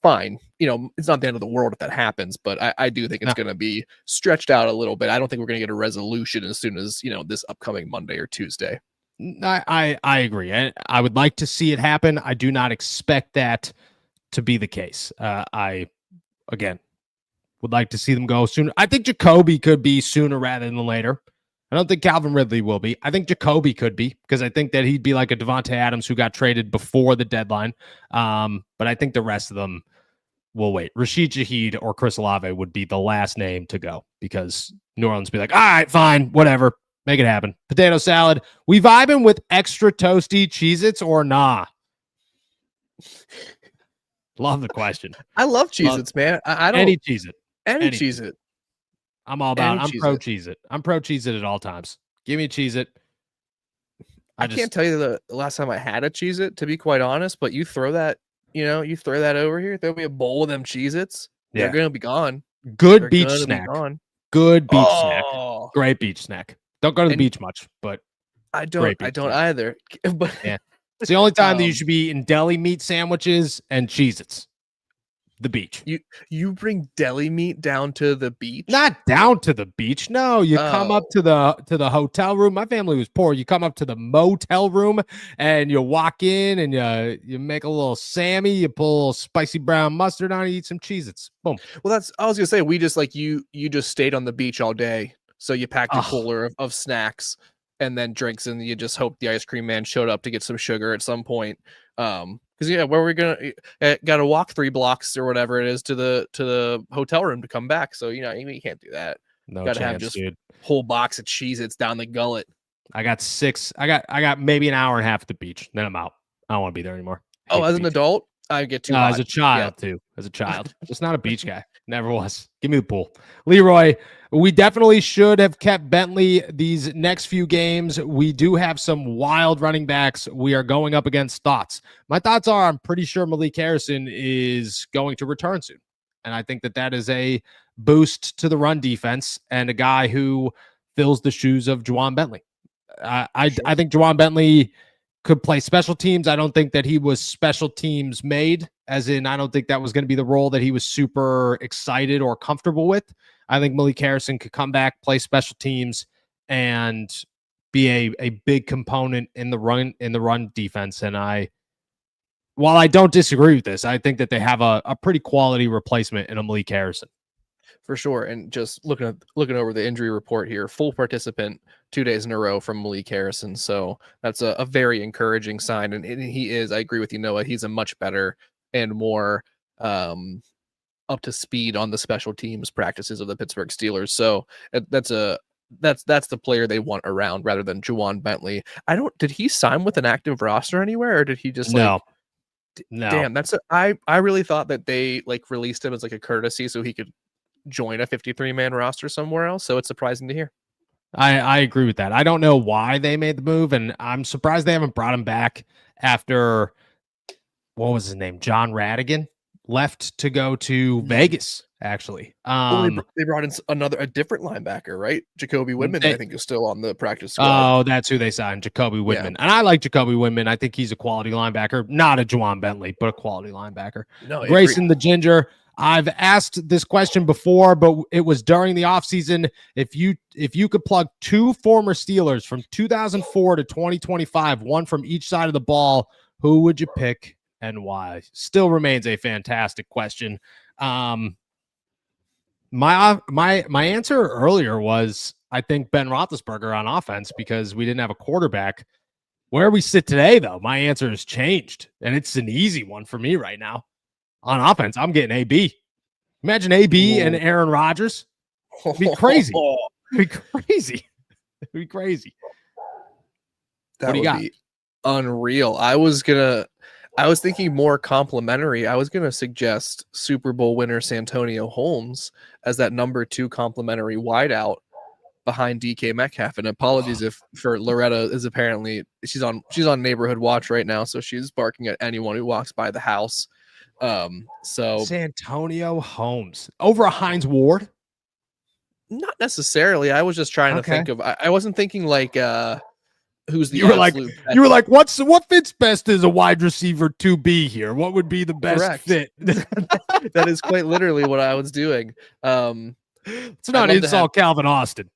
fine, it's not the end of the world if that happens, but I do think it's going to be stretched out a little bit. I don't think we're going to get a resolution as soon as, this upcoming Monday or Tuesday. I agree. I would like to see it happen. I do not expect that to be the case. I, again, would like to see them go sooner. I think Jacoby could be sooner rather than later. I don't think Calvin Ridley will be. I think Jacoby could be, because I think that he'd be like a Devontae Adams who got traded before the deadline. But I think the rest of them will wait. Rashid Shaheed or Chris Olave would be the last name to go, because New Orleans be like, all right, fine, whatever. Make it happen. Potato salad. We vibing with extra toasty Cheez-Its or nah? Love the question. I love Cheez-Its, man. I don't any Cheez-It. Any Cheez-It. I'm all about. I'm pro Cheez-It. I'm pro Cheez-It at all times. Give me Cheez-It. I can't tell you the last time I had a Cheez-It, to be quite honest, but you throw that, you throw that over here, throw me a bowl of them Cheez-Its, they're gonna be gone. Good beach snack. Good beach snack. Great beach snack. Don't go to the beach much, but I don't either. But yeah, it's the only time that you should be eating deli meat sandwiches and Cheez-Its. The beach. You bring deli meat down to the beach? Not down to the beach. No, you come up to the hotel room. My family was poor. You come up to the motel room and you walk in and you make a little Sammy. You pull a little spicy brown mustard on it. You eat some Cheez-Its. Boom. Well, I was gonna say, we just you just stayed on the beach all day, so you packed a cooler of snacks and then drinks, and you just hope the ice cream man showed up to get some sugar at some point. Because where we're gonna gotta walk 3 blocks or whatever it is to the hotel room to come back. So you can't do that. No gotta chance, have just dude. Whole box of Cheez-Its down the gullet. I got 6. I got maybe an hour and a half at the beach. Then I'm out. I don't want to be there anymore. As an adult, I get too hot. As a child too. As a child, just not a beach guy. Never was. Give me the pool. Leroy, we definitely should have kept Bentley these next few games. We do have some wild running backs we are going up against. Thoughts? My thoughts are, I'm pretty sure Malik Harrison is going to return soon. And I think that is a boost to the run defense and a guy who fills the shoes of Juwan Bentley. I think Juwan Bentley could play special teams. I don't think that he was special teams made, as in I don't think that was going to be the role that he was super excited or comfortable with. I think Malik Harrison could come back, play special teams, and be a big component in the run defense. And while I don't disagree with this, I think that they have a pretty quality replacement in a Malik Harrison. For sure. And just looking over the injury report here, full participant 2 days in a row from Malik Harrison. So that's a very encouraging sign. And he is, I agree with you, Noah, he's a much better and more up to speed on the special teams practices of the Pittsburgh Steelers. So that's the player they want around rather than Juwan Bentley. Did he sign with an active roster anywhere, or did he just no? Damn, I really thought that they released him as a courtesy so he could join a 53-man roster somewhere else. So it's surprising to hear. I agree with that. I don't know why they made the move, and I'm surprised they haven't brought him back after, what was his name? John Radigan left to go to Vegas, actually. Well, they brought in a different linebacker, right? Jacoby Windman, I think, is still on the practice squad. Oh, that's who they signed, Jacoby Windman. Yeah. And I like Jacoby Windman. I think he's a quality linebacker, not a Juwan Bentley, but a quality linebacker. No, Grayson the Ginger. I've asked this question before, but it was during the offseason. If you could plug two former Steelers from 2004 to 2025, one from each side of the ball, who would you pick and why? Still remains a fantastic question. My answer earlier was, I think, Ben Roethlisberger on offense, because we didn't have a quarterback. Where we sit today, though, my answer has changed, and it's an easy one for me right now. On offense, I'm getting AB. Imagine AB and Aaron Rodgers. It'd be crazy. It'd be crazy. It'd be crazy. That would be unreal. I was thinking more complimentary. I was gonna suggest Super Bowl winner Santonio Holmes as that number 2 complimentary wideout behind DK Metcalf. And apologies for Loretta is apparently she's on neighborhood watch right now, so she's barking at anyone who walks by the house. So Santonio Holmes over a Hines Ward? Not necessarily. I was just trying to think of. I wasn't thinking like who's the you were like what fits best as a wide receiver to be here? What would be the best fit? That is quite literally what I was doing. It's not insult Calvin Austin.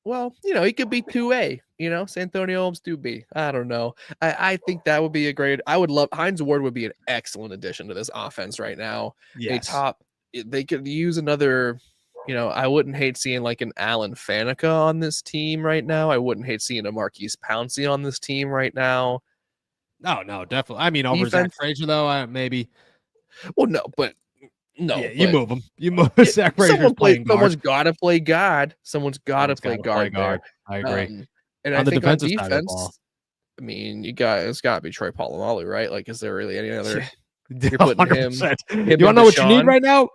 Well, he could be 2A, Santonio Holmes 2B. I don't know. I think that would be I would love Hines Ward would be an excellent addition to this offense right now. Yes. They could use another, I wouldn't hate seeing like an Alan Faneca on this team right now. I wouldn't hate seeing a Marquise Pouncey on this team right now. No, definitely. I mean, over Zach Frazier, though, maybe. Well, no, but no, yeah, you move him. You move Zach Frazier. Someone's got to play God. Someone's got to play guard. I agree. And on I the think defensive on side of the defense, ball, I mean, it's got to be Troy Polamalu, right? Like, is there really any other? You're putting him you want to know what you need right now?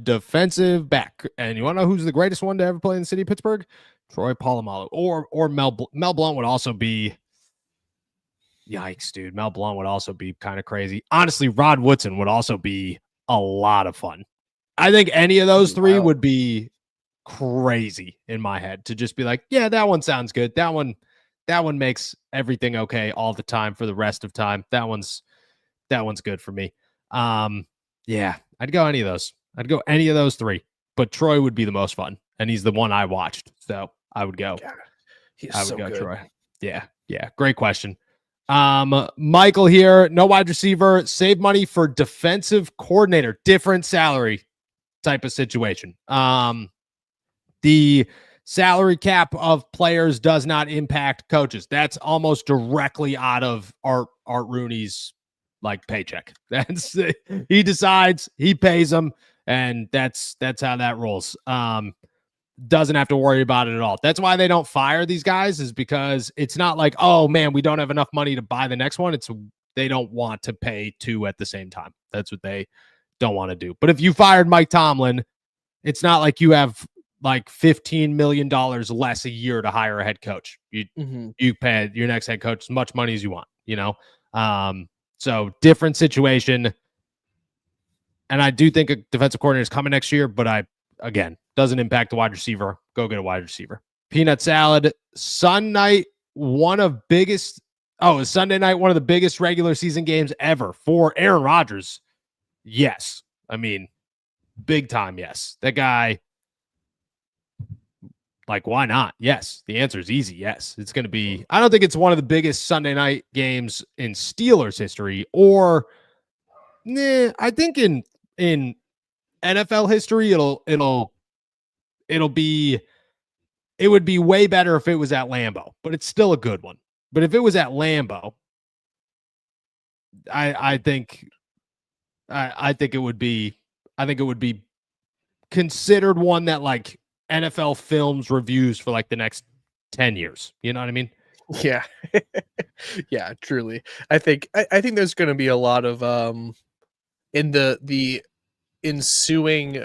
Defensive back. And you want to know who's the greatest one to ever play in the city of Pittsburgh? Troy Polamalu. Or Mel Blount would also be. Yikes, dude. Mel Blount would also be kind of crazy. Honestly, Rod Woodson would also be a lot of fun. I think any of those three would be crazy in my head to just be like, yeah, that one sounds good. That one makes everything okay all the time for the rest of time. That one's good for me. Yeah, I'd go any of those. I'd go any of those three, but Troy would be the most fun, and he's the one I watched, so I would go. God, I would go good. Troy. Yeah, great question. Michael here, no wide receiver, save money for defensive coordinator, different salary type of situation. The salary cap of players does not impact coaches. That's almost directly out of Art Rooney's paycheck. That's he decides, he pays them, and that's how that rolls. Doesn't have to worry about it at all. That's why they don't fire these guys, is because it's not like, oh man, we don't have enough money to buy the next one. It's they don't want to pay two at the same time. That's what they don't want to do. But if you fired Mike Tomlin, it's not like you have like $15 million less a year to hire a head coach. You pay your next head coach as much money as you want, so different situation. And I do think a defensive coordinator is coming next year, but again, doesn't impact the wide receiver. Go get a wide receiver. Peanut salad. Sunday night, one of the biggest regular season games ever for Aaron Rodgers. Yes. I mean, big time, yes. That guy, why not? Yes. The answer is easy. Yes. It's going to be, I don't think it's one of the biggest Sunday night games in Steelers history, or I think in NFL history, it would be way better if it was at Lambeau, but it's still a good one. But if it was at Lambeau, I think it would be considered one that NFL films reviews for the next 10 years. You know what I mean? Yeah. Yeah, truly. I think there's going to be a lot of in the ensuing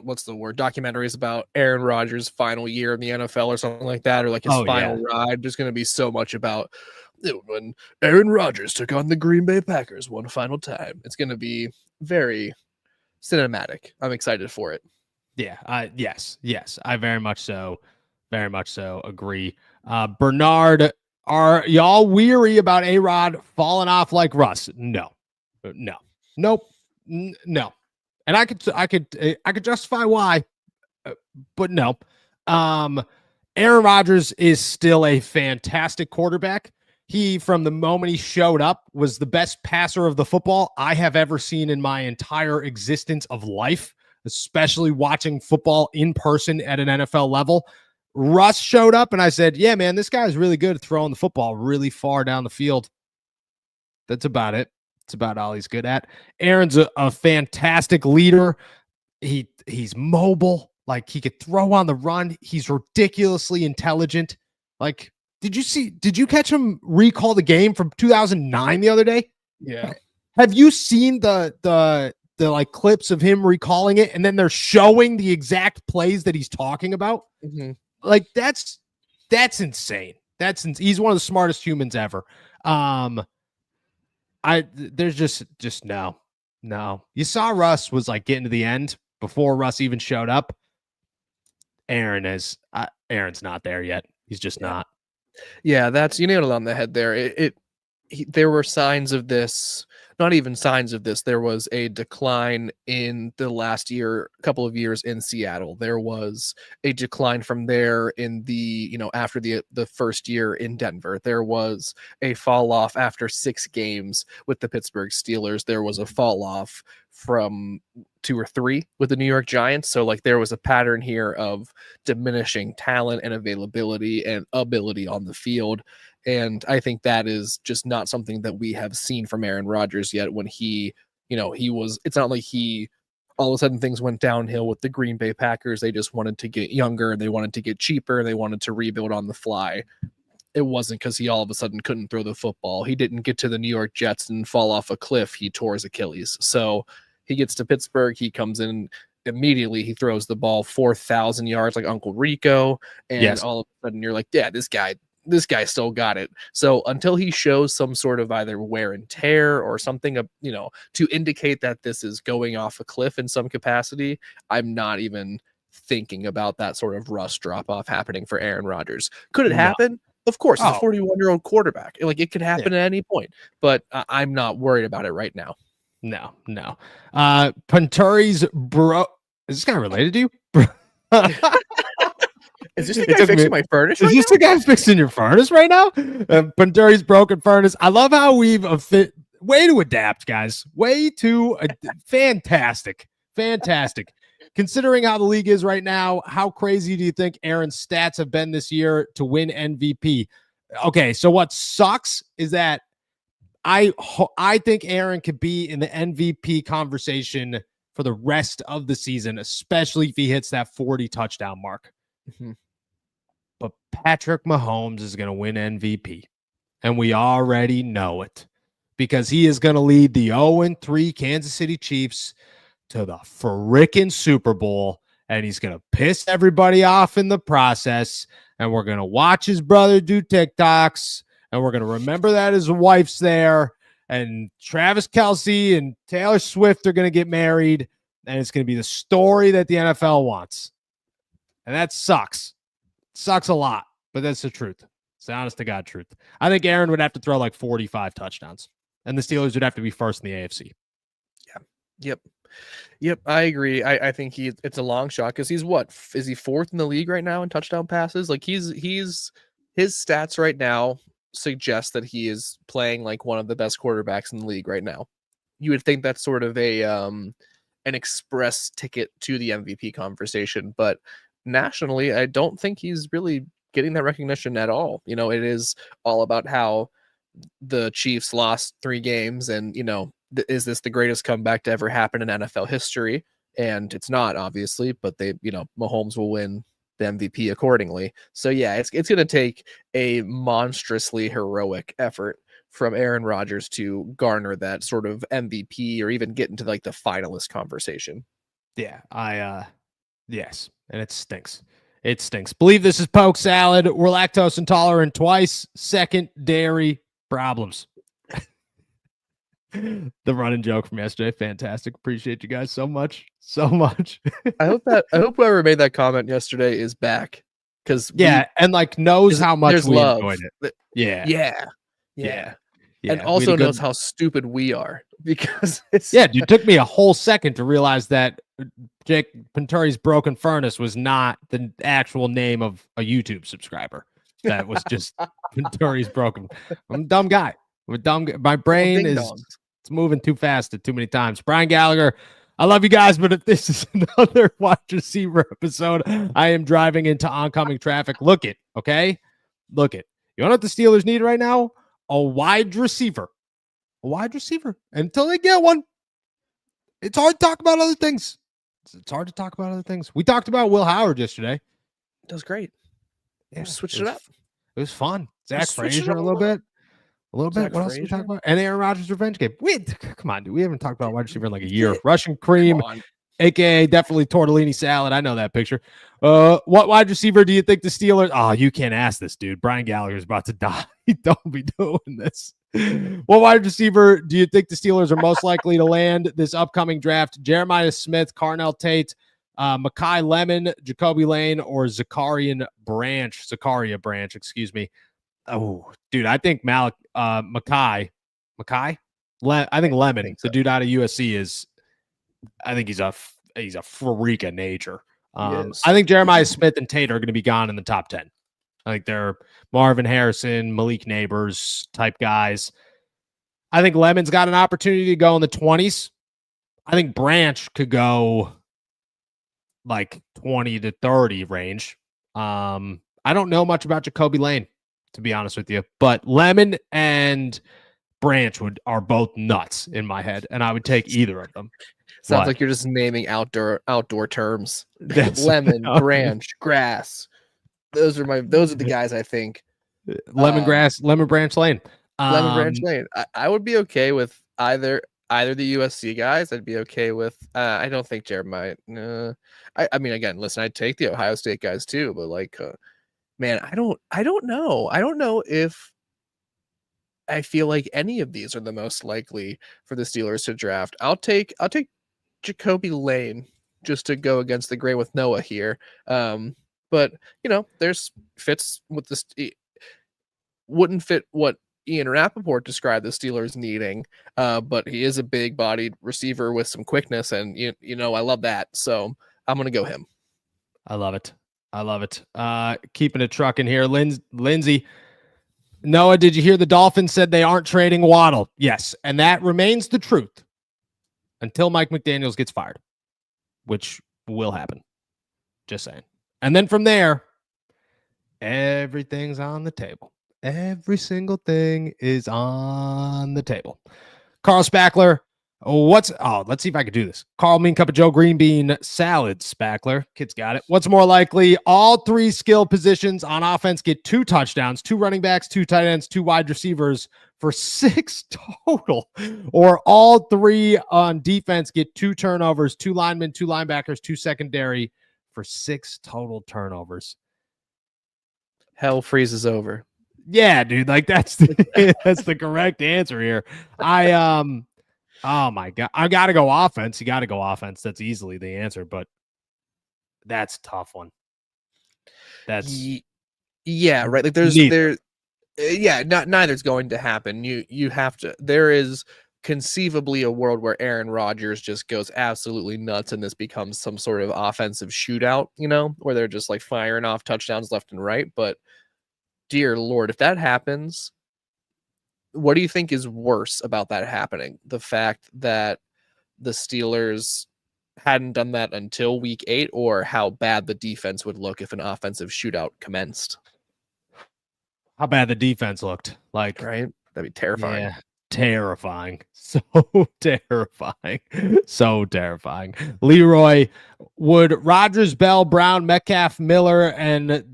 what's the word, documentaries about Aaron Rodgers' final year in the NFL or something like that, or like his Oh final yeah. ride. There's going to be so much about when Aaron Rodgers took on the Green Bay Packers one final time. It's going to be very cinematic. I'm excited for it. Yeah. Yes. I very much so agree. Bernard, are y'all weary about A-Rod falling off like Russ? No. No. Nope. No. And I could justify why, but no. Um, Aaron Rodgers is still a fantastic quarterback. He, from the moment he showed up, was the best passer of the football I have ever seen in my entire existence of life, especially watching football in person at an NFL level. Russ showed up, and I said, yeah, man, this guy's really good at throwing the football really far down the field. That's about it. It's about all he's good at. Aaron's a fantastic leader. He's mobile. Like, he could throw on the run. He's ridiculously intelligent. Like, did you catch him recall the game from 2009 the other day? Yeah. Have you seen the like clips of him recalling it, and then they're showing the exact plays that he's talking about? Mm-hmm. Like, that's insane. He's one of the smartest humans ever. There's just no. You saw Russ was like getting to the end before Russ even showed up. Aaron's not there yet. He's just not. Yeah, that's, you nailed it on the head there. There were signs of this, not even signs of this. There was a decline in the last year, couple of years in Seattle. There was a decline from there in after the first year in Denver. There was a fall off after 6 games with the Pittsburgh Steelers. There was a fall off from 2 or 3 with the New York Giants. So like there was a pattern here of diminishing talent and availability and ability on the field. And I think that is just not something that we have seen from Aaron Rodgers yet when it's not like he all of a sudden things went downhill with the Green Bay Packers. They just wanted to get younger and they wanted to get cheaper and they wanted to rebuild on the fly. It wasn't because he all of a sudden couldn't throw the football. He didn't get to the New York Jets and fall off a cliff. He tore his Achilles. So he gets to Pittsburgh. He comes in immediately. He throws the ball 4,000 yards like Uncle Rico. And Yes. all of a sudden you're like, yeah, this guy still got it. So until he shows some sort of either wear and tear or something, to indicate that this is going off a cliff in some capacity, I'm not even thinking about that sort of rust drop off happening for Aaron Rodgers. Could it No. happen? Of course, he's a Oh. 41-year-old quarterback. Like, it could happen at any point, but I'm not worried about it right now. No. Punturi's bro. Is this guy related to you? Is this the guy fixing my furnace? Is this the guy fixing your furnace right now? Punturi's broken furnace. I love how we've way to adapt, guys. Way to fantastic. Considering how the league is right now, how crazy do you think Aaron's stats have been this year to win MVP? Okay, so what sucks is that I think Aaron could be in the MVP conversation for the rest of the season, especially if he hits that 40 touchdown mark. Mm-hmm. But Patrick Mahomes is going to win MVP, and we already know it because he is going to lead the 0-3 Kansas City Chiefs to the frickin' Super Bowl, and he's going to piss everybody off in the process, and we're going to watch his brother do TikToks, and we're going to remember that his wife's there, and Travis Kelce and Taylor Swift are going to get married, and it's going to be the story that the NFL wants. And that sucks. Sucks a lot, but that's the truth. It's the honest to God truth. I think Aaron would have to throw like 45 touchdowns, and the Steelers would have to be first in the AFC. Yeah. Yep. I agree. I think it's a long shot because he's is he 4th in the league right now in touchdown passes? Like he's his stats right now suggest that he is playing like one of the best quarterbacks in the league right now. You would think that's sort of an express ticket to the MVP conversation, but nationally, I don't think he's really getting that recognition at all. It is all about how the Chiefs lost 3 games and, is this the greatest comeback to ever happen in NFL history? And it's not, obviously, but Mahomes will win the MVP accordingly. So yeah, it's going to take a monstrously heroic effort from Aaron Rodgers to garner that sort of MVP or even get into like the finalist conversation. Yeah, yes, and it stinks. It stinks. Believe this is poke salad. We're lactose intolerant twice. Secondary problems. The running joke from yesterday, fantastic. Appreciate you guys so much, so much. I hope whoever made that comment yesterday is back because Yeah, and like knows how much there's we love. enjoyed it. Yeah, Yeah, yeah, and yeah. We had also a good. knows how stupid we are because it's Yeah, dude, took me a whole second to realize that Jake Penturi's Broken Furnace was not the actual name of a YouTube subscriber. That was just Penturi's Broken. I'm a dumb guy. I'm a dumb. My brain ding is dongs. it's moving too fast at too many times. Brian Gallagher, I love you guys, but if this is another wide receiver episode, I am driving into oncoming traffic. Look it, okay? Look it. You know what the Steelers need right now? A wide receiver. A wide receiver. Until they get one, it's hard to talk about other things. It's hard to talk about other things. We talked about Will Howard yesterday. Does great. Yeah, Switch it up. It was fun. Zach Switch it Frazier up a little bit. A little bit. Zach What else did we talk Frazier? about? And Aaron Rodgers' revenge game. Come on, dude. We haven't talked about wide receiver in like a year. Yeah, Russian come cream, on. aka definitely tortellini salad. I know that picture. What wide receiver do you think the Steelers? Oh, you can't ask this, dude. Brian Gallagher's about to die. Don't be doing this. What wide receiver do you think the Steelers are most likely to land this upcoming draft? Jeremiah Smith, Carnell Tate, Makai Lemon, Jacoby Lane, or Zakaria Branch, excuse me. Oh, dude, I think Makai, I think Lemon, think so. the dude out of USC is, I think he's a freak of nature. I think Jeremiah Smith and Tate are going to be gone in the top 10. I think they're Marvin Harrison, Malik Neighbors type guys. I think Lemon's got an opportunity to go in the 20s. I think Branch could go like 20 to 30 range. I don't know much about Jacoby Lane, to be honest with you, but Lemon and Branch are both nuts in my head, and I would take either of them. Sounds like you're just naming outdoor terms. That's Lemon, branch, grass. Those are the guys I think. Lemongrass, Lemon Branch Lane. Lemon Branch Lane. I would be okay with either the USC guys. I'd be okay with. I don't think Jeremiah. I mean, again, listen. I'd take the Ohio State guys too, but like, man, I don't know. I don't know if I feel like any of these are the most likely for the Steelers to draft. I'll take Jacoby Lane just to go against the grain with Noah here. But there's fits with this. Wouldn't fit what Ian Rappaport described the Steelers needing, but he is a big-bodied receiver with some quickness, and I love that. So I'm gonna go him. I love it. Keeping it trucking here, Lindsay. Noah, did you hear the Dolphins said they aren't trading Waddle? Yes, and that remains the truth until Mike McDaniels gets fired, which will happen. Just saying. And then from there, everything's on the table. Every single thing is on the table. Carl Spackler, let's see if I could do this. Carl, mean cup of Joe green bean salad. Spackler, kids got it. What's more likely? All three skill positions on offense get 2 touchdowns, 2 running backs, 2 tight ends, 2 wide receivers for 6 total, or all 3 on defense get 2 turnovers, 2 linemen, 2 linebackers, 2 secondary for 6 total turnovers. Hell freezes over. Yeah, dude, like that's the correct answer here. Oh my God, I got to go offense. You got to go offense. That's easily the answer, but that's a tough one. That's yeah, right. Like neither's going to happen. You have to. There is conceivably a world where Aaron Rodgers just goes absolutely nuts and this becomes some sort of offensive shootout, where they're just like firing off touchdowns left and right. But dear Lord, if that happens, what do you think is worse about that happening? The fact that the Steelers hadn't done that until week 8, or how bad the defense would look if an offensive shootout commenced? How bad the defense looked. Like, right? That'd be terrifying. Yeah, terrifying. So terrifying. So terrifying. Leroy, would Rodgers, Bell, Brown, Metcalf, Miller, and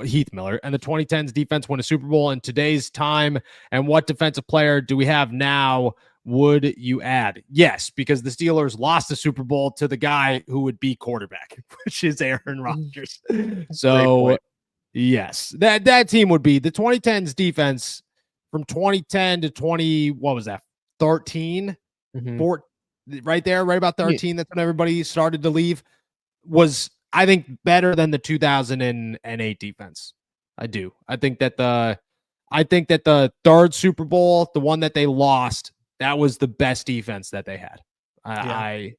Heath Miller and the 2010s defense win a Super Bowl in today's time? And what defensive player do we have now would you add? Yes, because the Steelers lost the Super Bowl to the guy who would be quarterback, which is Aaron Rodgers. So yes, that team would be the 2010s defense from 2010 to 20. What was that? 13, 4, right there, right about 13. That's when everybody started to leave. Was I think better than the 2008 defense. I do. I think that the third Super Bowl, the one that they lost, that was the best defense that they had. I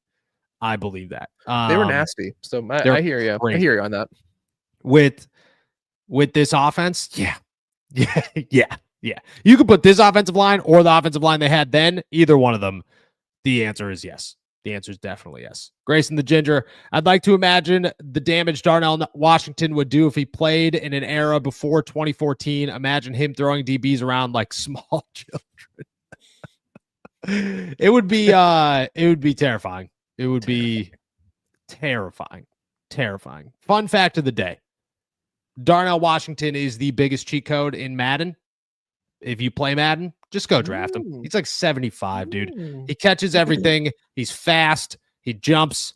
believe that. They were nasty. So I hear you. I hear you on that. With this offense, yeah. You could put this offensive line or the offensive line they had then, either one of them. The answer is yes. The answer is definitely yes. Grayson the Ginger, I'd like to imagine the damage Darnell Washington would do if he played in an era before 2014. Imagine him throwing DBs around like small children. It would be terrifying. It would be terrifying. Fun fact of the day. Darnell Washington is the biggest cheat code in Madden. If you play Madden, just go draft him. He's like 75, dude. He catches everything. He's fast. He jumps,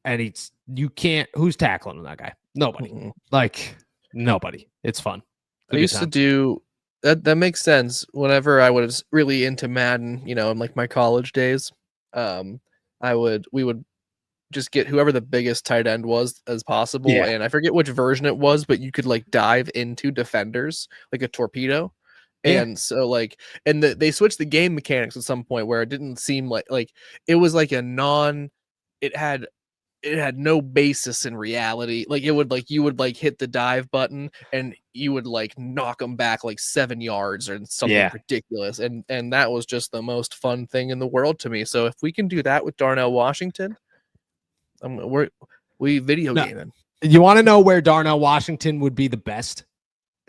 and who's tackling that guy? Nobody. Like nobody. It's fun. I used to do that. That makes sense. Whenever I was really into Madden, in like my college days, we would just get whoever the biggest tight end was as possible. Yeah. And I forget which version it was, but you could like dive into defenders like a torpedo. Yeah. And so they switched the game mechanics at some point where it didn't seem like it was like it had no basis in reality. Like it would you would hit the dive button and you would knock them back 7 yards or something ridiculous. And that was just the most fun thing in the world to me. So if we can do that with Darnell Washington, we video gaming. You want to know where Darnell Washington would be the best?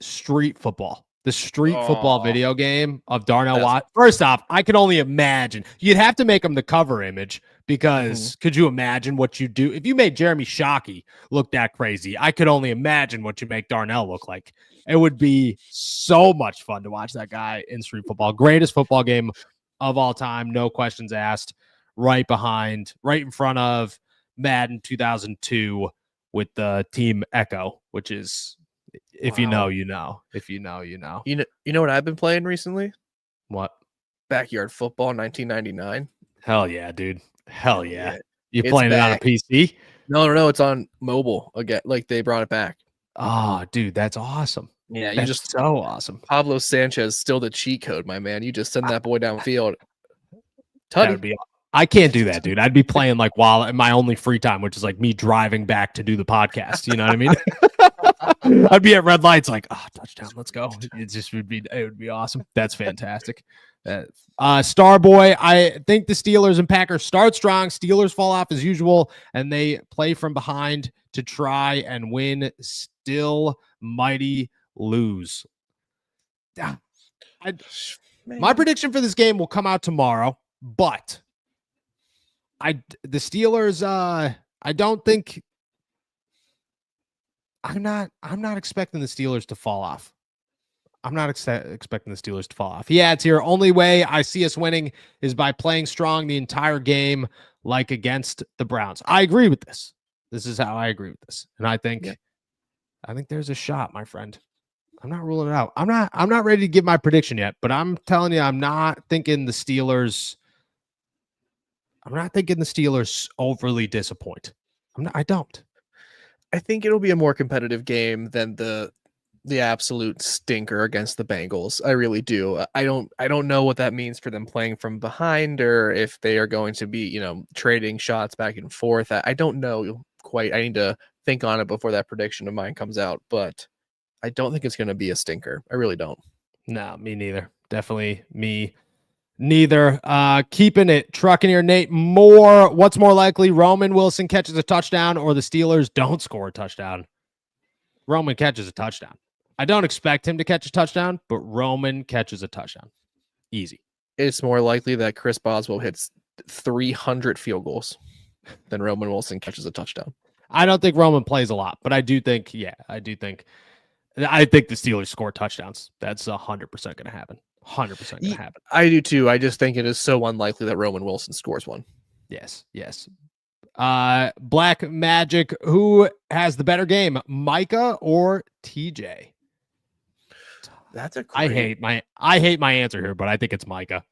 Street football. The street football video game of Darnell Watt. First off, I could only imagine. You'd have to make him the cover image because could you imagine what you do if you made Jeremy Shockey look that crazy? I could only imagine what you make Darnell look like. It would be so much fun to watch that guy in street football. Greatest football game of all time, no questions asked. Right in front of Madden 2002 with the Team Echo, which is. If you know, you know. If you know, you know. You know what I've been playing recently? What? Backyard Football 1999. Hell yeah, dude. Hell yeah. You playing it on a PC? No. It's on mobile again. They brought it back. Oh, dude, that's awesome. Yeah, that's just so awesome. Pablo Sanchez still the cheat code, my man. You just send that boy downfield. I can't do that, dude. I'd be playing while in my only free time, which is me driving back to do the podcast. You know what I mean? I'd be at red lights touchdown, let's go. It would be awesome. That's fantastic. Starboy, I think the Steelers and Packers start strong. Steelers fall off as usual, and they play from behind to try and win. Still mighty lose. My prediction for this game will come out tomorrow, but the Steelers, I don't think I'm not expecting the Steelers to fall off. I'm not expecting the Steelers to fall off. Yeah, it's your only way I see us winning is by playing strong the entire game, like against the Browns. I agree with this. This is how I agree with this. And I think there's a shot, my friend. I'm not ruling it out. I'm not ready to give my prediction yet, but I'm telling you, I'm not thinking the Steelers overly disappoint. I don't. I think it'll be a more competitive game than the absolute stinker against the Bengals. I really do. I don't know what that means for them playing from behind or if they are going to be, trading shots back and forth. I don't know quite. I need to think on it before that prediction of mine comes out, but I don't think it's going to be a stinker. I really don't. No, me neither. Definitely me neither. Keeping it trucking here, Nate. What's more likely? Roman Wilson catches a touchdown or the Steelers don't score a touchdown? Roman catches a touchdown. I don't expect him to catch a touchdown, but Roman catches a touchdown. Easy. It's more likely that Chris Boswell hits 300 field goals than Roman Wilson catches a touchdown. I don't think Roman plays a lot, but I do think the Steelers score touchdowns. That's 100% going to happen. 100% going to happen. I do too. I just think it is so unlikely that Roman Wilson scores one. Yes. Black Magic, who has the better game, Micah or TJ? That's a I great. hate my answer here, but I think it's Micah.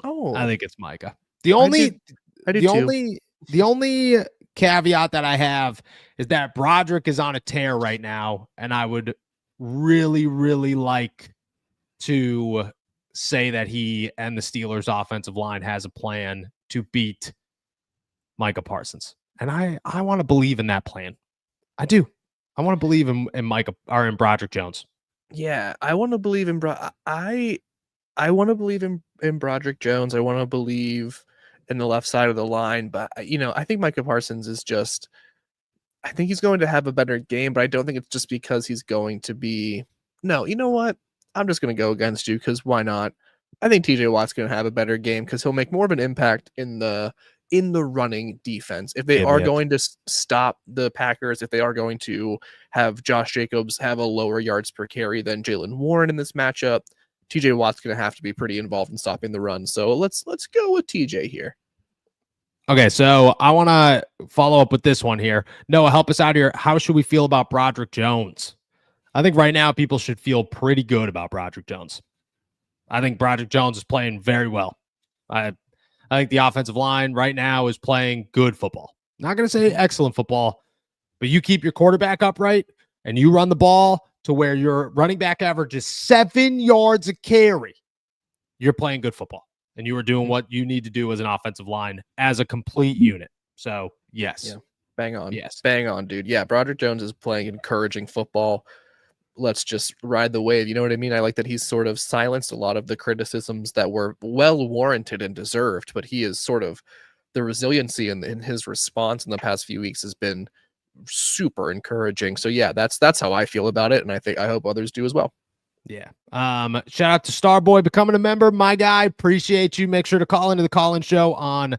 Oh, I think it's Micah. The I do the too. only caveat that I have is that Broderick is on a tear right now, and I would really, really like to say that he and the Steelers offensive line has a plan to beat Micah Parsons. And I want to believe in that plan. I do. I want to believe in Micah or in Broderick Jones. Yeah, I want to believe in I want to believe in Broderick Jones. I want to believe in the left side of the line, but I think Micah Parsons is just. I think he's going to have a better game, but I don't think it's just because he's going to be. No, you know what? I'm just going to go against you because why not? I think TJ Watt's going to have a better game because he'll make more of an impact in the running defense. If they Give are me it. going to stop the Packers, if they are going to have Josh Jacobs have a lower yards per carry than Jalen Warren in this matchup, TJ Watt's going to have to be pretty involved in stopping the run. So let's go with TJ here. Okay, so I want to follow up with this one here. Noah, help us out here. How should we feel about Broderick Jones? I think right now people should feel pretty good about Broderick Jones. I think Broderick Jones is playing very well. I think the offensive line right now is playing good football. Not going to say excellent football, but you keep your quarterback upright and you run the ball to where your running back averages 7 yards a carry. You're playing good football. And you are doing what you need to do as an offensive line as a complete unit. So, yes. Yeah. Bang on. Yes. Bang on, dude. Yeah, Broderick Jones is playing encouraging football. Let's just ride the wave. You know what I mean? I like that he's sort of silenced a lot of the criticisms that were well warranted and deserved, but he is sort of the resiliency in his response in the past few weeks has been super encouraging. So yeah, that's how I feel about it, and I hope others do as well. Yeah. Shout out to Starboy becoming a member. My guy, appreciate you. Make sure to call into the call-in show on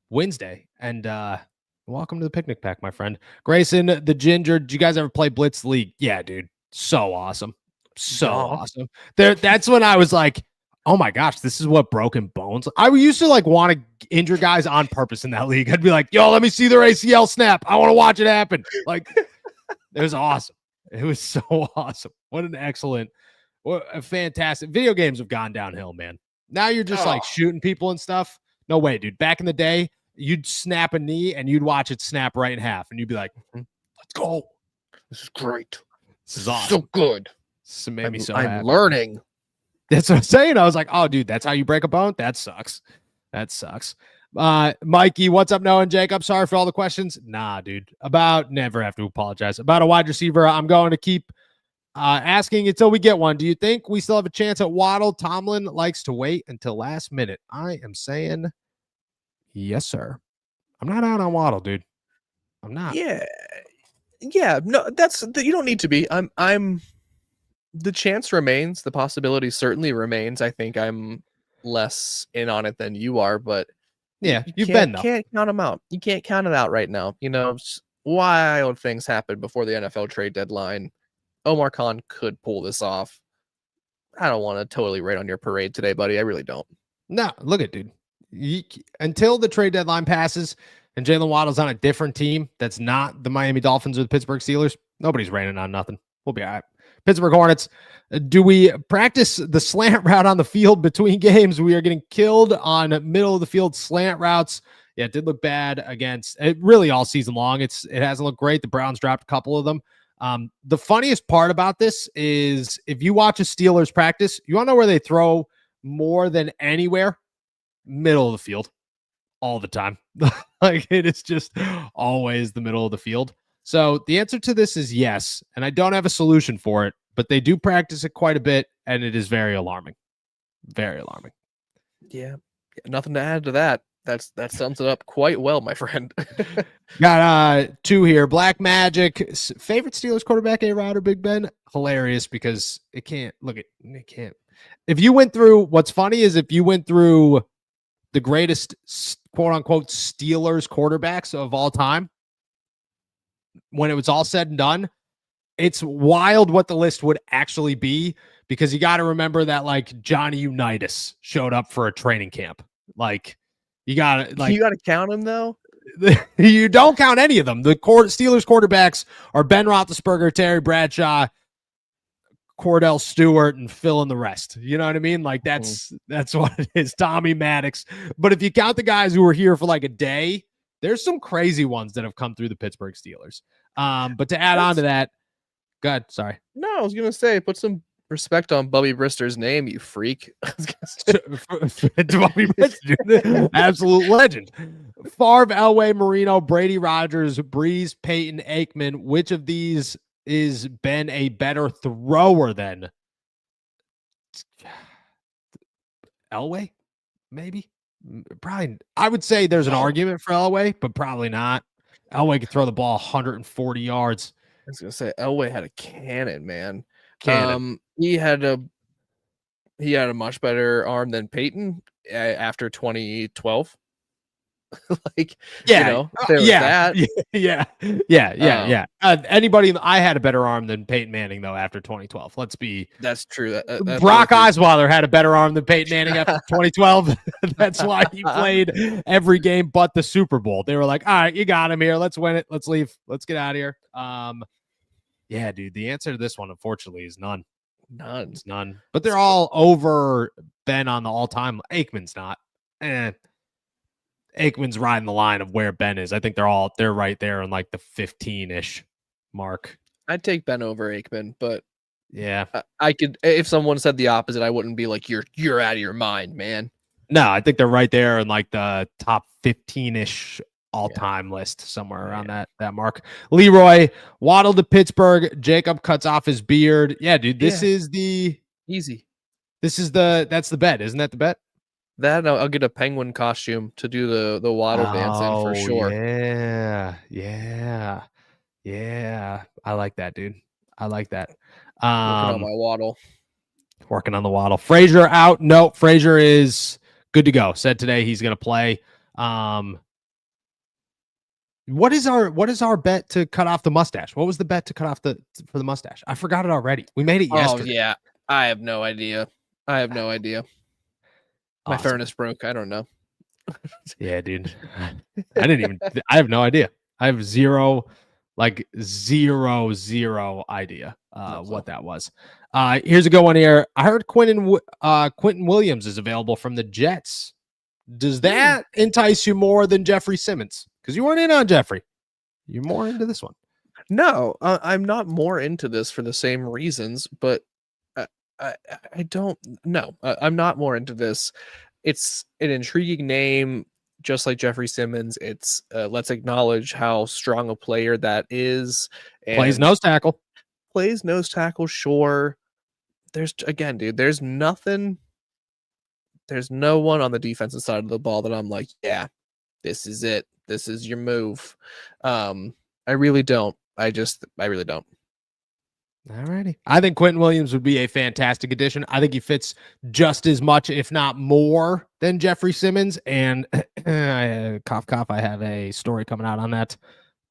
Wednesday. And welcome to the picnic pack, my friend. Grayson, the Ginger. Did you guys ever play Blitz League? Yeah, dude. So awesome. So awesome. That's when I was like, oh my gosh, this is what Broken Bones. I used to like want to injure guys on purpose in that league. I'd be like, yo, let me see their ACL snap. I want to watch it happen. Like, it was awesome. It was so awesome. What a fantastic. Video games have gone downhill, man. Now you're just like shooting people and stuff. No way, dude. Back in the day, you'd snap a knee and you'd watch it snap right in half, and you'd be like, let's go. This is great. This is awesome. So good. This made me so I'm happy. learning. That's what I'm saying. I was like, oh, dude, that's how you break a bone? That sucks. That sucks. Mikey, what's up, Noah and Jacob? Sorry for all the questions. Nah, dude. Never have to apologize. About a wide receiver, I'm going to keep asking until we get one. Do you think we still have a chance at Waddle? Tomlin likes to wait until last minute. I am saying yes, sir. I'm not out on Waddle, dude. I'm not. Yeah. No, you don't need to be. I'm. The chance remains. The possibility certainly remains. I think I'm less in on it than you are, but yeah, you can't count them out. You can't count it out right now. Wild things happen before the NFL trade deadline. Omar Khan could pull this off. I don't want to totally rain on your parade today, buddy. I really don't. No, look at dude. Until the trade deadline passes and Jalen Waddle's on a different team that's not the Miami Dolphins or the Pittsburgh Steelers, nobody's raining on nothing. We'll be all right. Pittsburgh Hornets. Do we practice the slant route on the field between games? We are getting killed on middle of the field slant routes. Yeah, it did look bad against it really all season long. It hasn't looked great. The Browns dropped a couple of them. The funniest part about this is if you watch a Steelers practice, you want to know where they throw more than anywhere? Middle of the field all the time. Like it is just always the middle of the field. So the answer to this is yes, and I don't have a solution for it, but they do practice it quite a bit, and it is very alarming. Very alarming. Yeah, nothing to add to that. That sums it up quite well, my friend. Got two here. Black Magic, favorite Steelers quarterback, A-Rod or Big Ben? Hilarious because it can't. If you went through, what's funny is if you went through the greatest quote-unquote Steelers quarterbacks of all time, when it was all said and done, it's wild what the list would actually be, because you got to remember that like Johnny Unitas showed up for a training camp. Like you got to You got to count him though. you don't count any of them. The Steelers quarterbacks are Ben Roethlisberger, Terry Bradshaw, Cordell Stewart, and fill in the rest. You know what I mean? Like that's what it is. Tommy Maddox. But if you count the guys who were here for like a day, there's some crazy ones that have come through the Pittsburgh Steelers. But to add on to that, go ahead. Sorry. No, I was gonna say, put some respect on Bubby Brister's name, you freak. Bubby Brister, absolute legend. Favre, Elway, Marino, Brady, Rodgers, Breeze, Peyton, Aikman. Which of these is Ben a better thrower than Elway? Maybe. Probably. I would say there's an argument for Elway, but probably not. Elway could throw the ball 140 yards. I was gonna say Elway had a cannon, man. Cannon. He had a much better arm than Peyton after 2012. Like, yeah, you know, there was that. Yeah. Anybody, I had a better arm than Peyton Manning though after 2012. Let's be. That's true. Brock Osweiler had a better arm than Peyton Manning after 2012. That's why he played every game but the Super Bowl. They were like, all right, you got him here. Let's win it. Let's leave. Let's get out of here. Yeah, dude. The answer to this one, unfortunately, is none. It's none. But they're all over Ben on the all-time. Aikman's not. Aikman's riding the line of where Ben is. I think they're right there in like the 15-ish mark. I'd take Ben over Aikman, but yeah, I could. If someone said the opposite, I wouldn't be like, you're out of your mind, man. No, I think they're right there in like the top 15-ish all-time list, somewhere around that mark. Leroy, Waddle to Pittsburgh. Jacob cuts off his beard. Yeah, dude, this is the easy. That's the bet, isn't that the bet? That I'll get a penguin costume to do the Waddle dance in for sure. Yeah. I like that, dude. I like that. Working on my Waddle. Working on the Waddle. Frazier out. No, Frazier is good to go. Said today he's going to play. What is our bet to cut off the mustache? What was the bet to cut off for the mustache? I forgot it already. We made it yesterday. Oh yeah, I have no idea. My furnace broke. I don't know. Yeah, dude. I have no idea. I have zero idea what that was. Here's a good one here. I heard Quentin Williams is available from the Jets. Does that entice you more than Jeffrey Simmons? Because you weren't in on Jeffrey. You're more into this one. No, I'm not more into this for the same reasons, but I don't know. I'm not more into this. It's an intriguing name, just like Jeffrey Simmons. It's let's acknowledge how strong a player that is. And plays nose tackle. Sure. There's nothing. There's no one on the defensive side of the ball that I'm like, yeah, this is it. This is your move. I really don't. I really don't. Alrighty. I think Quentin Williams would be a fantastic addition. I think he fits just as much, if not more, than Jeffrey Simmons. And cough, cough, I have a story coming out on that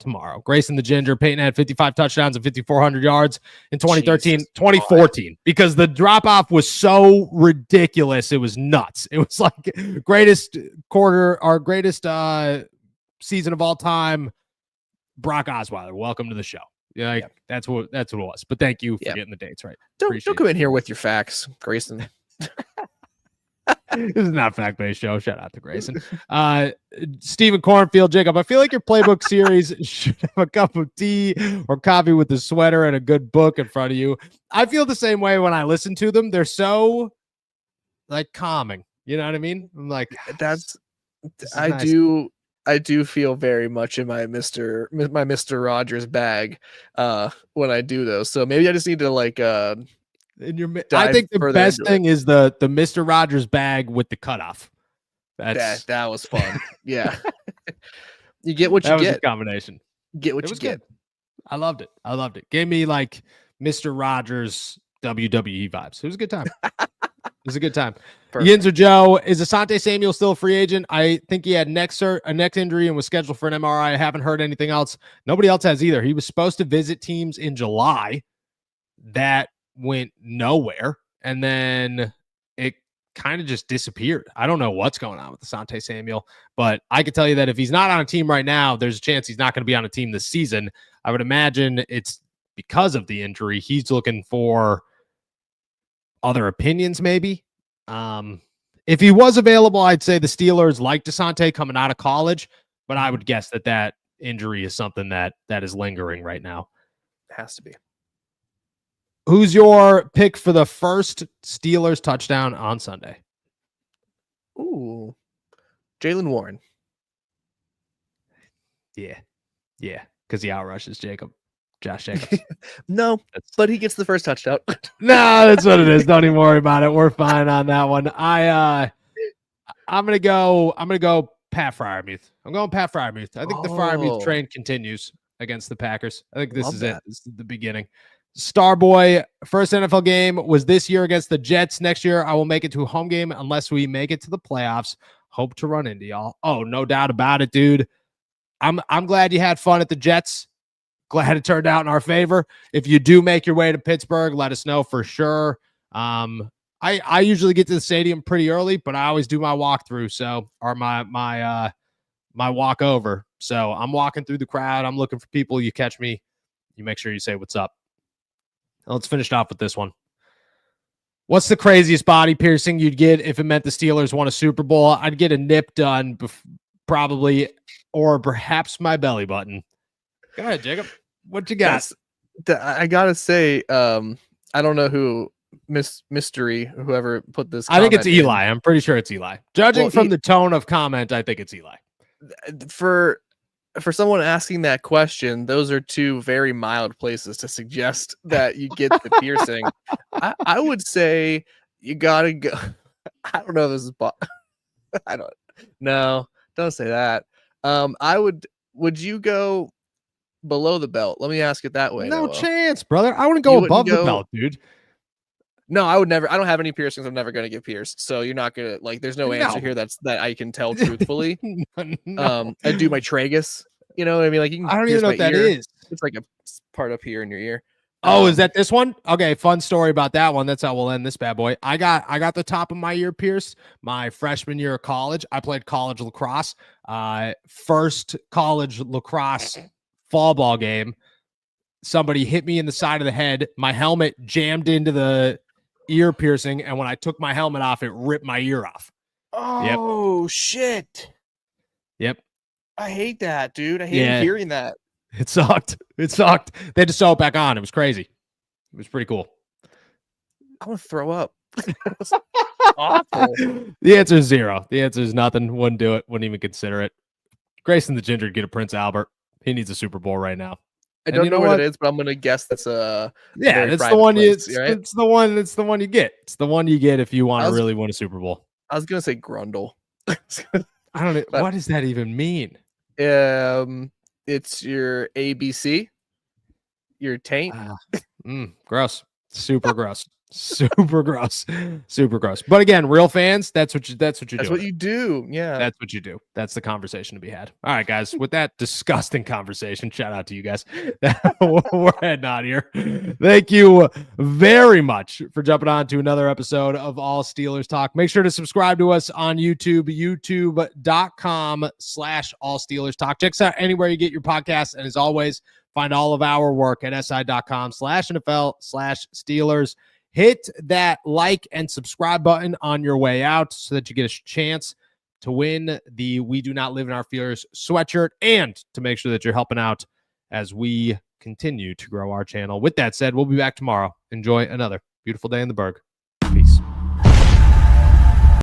tomorrow. Grayson the Ginger, Peyton had 55 touchdowns and 5,400 yards in 2014, because the drop-off was so ridiculous. It was nuts. It was like greatest season of all time. Brock Osweiler, welcome to the show. Yeah, that's what it was. But thank you for getting the dates right. Don't come in here with your facts, Grayson. This is not fact-based show. Shout out to Grayson. Stephen Cornfield, Jacob, I feel like your playbook series should have a cup of tea or coffee with a sweater and a good book in front of you. I feel the same way when I listen to them. They're so like calming. You know what I mean? I'm like, I do feel very much in my Mr. Rogers bag when I do those. So maybe I just need to like I think the best thing is the Mr. Rogers bag with the cutoff. That was fun. Yeah. You get what you get. That was a combination. Get what you get. I loved it. Gave me like Mr. Rogers WWE vibes. It was a good time. It was a good time. Perfect. Yinzer Joe, is Asante Samuel still a free agent? I think he had a neck injury and was scheduled for an MRI. I haven't heard anything else. Nobody else has either. He was supposed to visit teams in July. That went nowhere. And then it kind of just disappeared. I don't know what's going on with Asante Samuel, but I can tell you that if he's not on a team right now, there's a chance he's not going to be on a team this season. I would imagine it's because of the injury. He's looking for other opinions, maybe. If he was available, I'd say the Steelers like Asante coming out of college, but I would guess that injury is something that is lingering right now. It has to be. Who's your pick for the first Steelers touchdown on Sunday? Ooh, Jaylen Warren. Yeah, because he outrushes Josh Jacobs. No, but he gets the first touchdown. No, that's what it is. Don't even worry about it. We're fine on that one. I'm gonna go Pat Freiermuth. I'm going Pat Freiermuth. I think the Freiermuth train continues against the Packers. I think this is it. This is the beginning. Starboy, first NFL game was this year against the Jets. Next year, I will make it to a home game unless we make it to the playoffs. Hope to run into y'all. Oh, no doubt about it, dude. I'm glad you had fun at the Jets. Glad it turned out in our favor. If you do make your way to Pittsburgh, let us know for sure. I usually get to the stadium pretty early, but I always do my walkthrough, or my walk over. So I'm walking through the crowd. I'm looking for people. You catch me, you make sure you say what's up. Let's finish off with this one. What's the craziest body piercing you'd get if it meant the Steelers won a Super Bowl? I'd get a nip done, probably, or perhaps my belly button. Go ahead, Jacob. What you got? I gotta say, I don't know who mystery whoever put this. I think it's Eli. I'm pretty sure it's Eli. Judging from the tone of comment, I think it's Eli. For someone asking that question, those are two very mild places to suggest that you get the piercing. I would say you gotta go. I don't know if this is. I don't. No, don't say that. Would you go below the belt? Let me ask it that way. No chance, brother. I want to go above the belt, dude. No, I would never. I don't have any piercings. I'm never going to get pierced. So you're not going to there's no answer here that I can tell truthfully. No. I do my tragus. You know what I mean? You can I don't even know what that is. It's like a part up here in your ear. Oh, is that this one? Okay, fun story about that one. That's how we'll end this bad boy. I got the top of my ear pierced my freshman year of college. I played college lacrosse. First college lacrosse fall ball game. Somebody hit me in the side of the head. My helmet jammed into the ear piercing, and when I took my helmet off, it ripped my ear off. Oh, shit. Yep. I hate that, dude. I hate hearing that. It sucked. They had to sew it back on. It was crazy. It was pretty cool. I want to throw up. Awful. The answer is 0. The answer is nothing. Wouldn't do it. Wouldn't even consider it. Grayson the Ginger get a Prince Albert. He needs a Super Bowl right now. I don't know what it is, but I'm gonna guess that's a it's the one place, it's the one you get. It's the one you get if you want to really win a Super Bowl. I was gonna say Grundle. I don't know. What does that even mean? It's your ABC, your taint. Gross. Super gross. Super gross. Super gross. But again, real fans, that's what you do. That's what you do. Yeah. That's what you do. That's the conversation to be had. All right, guys. With that disgusting conversation, shout out to you guys. We're heading out here. Thank you very much for jumping on to another episode of All Steelers Talk. Make sure to subscribe to us on YouTube, youtube.com/All Steelers Talk. Check us out anywhere you get your podcasts. And as always, find all of our work at si.com/NFL/Steelers. Hit that like and subscribe button on your way out so that you get a chance to win the We Do Not Live in Our Fears sweatshirt and to make sure that you're helping out as we continue to grow our channel. With that said, we'll be back tomorrow. Enjoy another beautiful day in the Berg.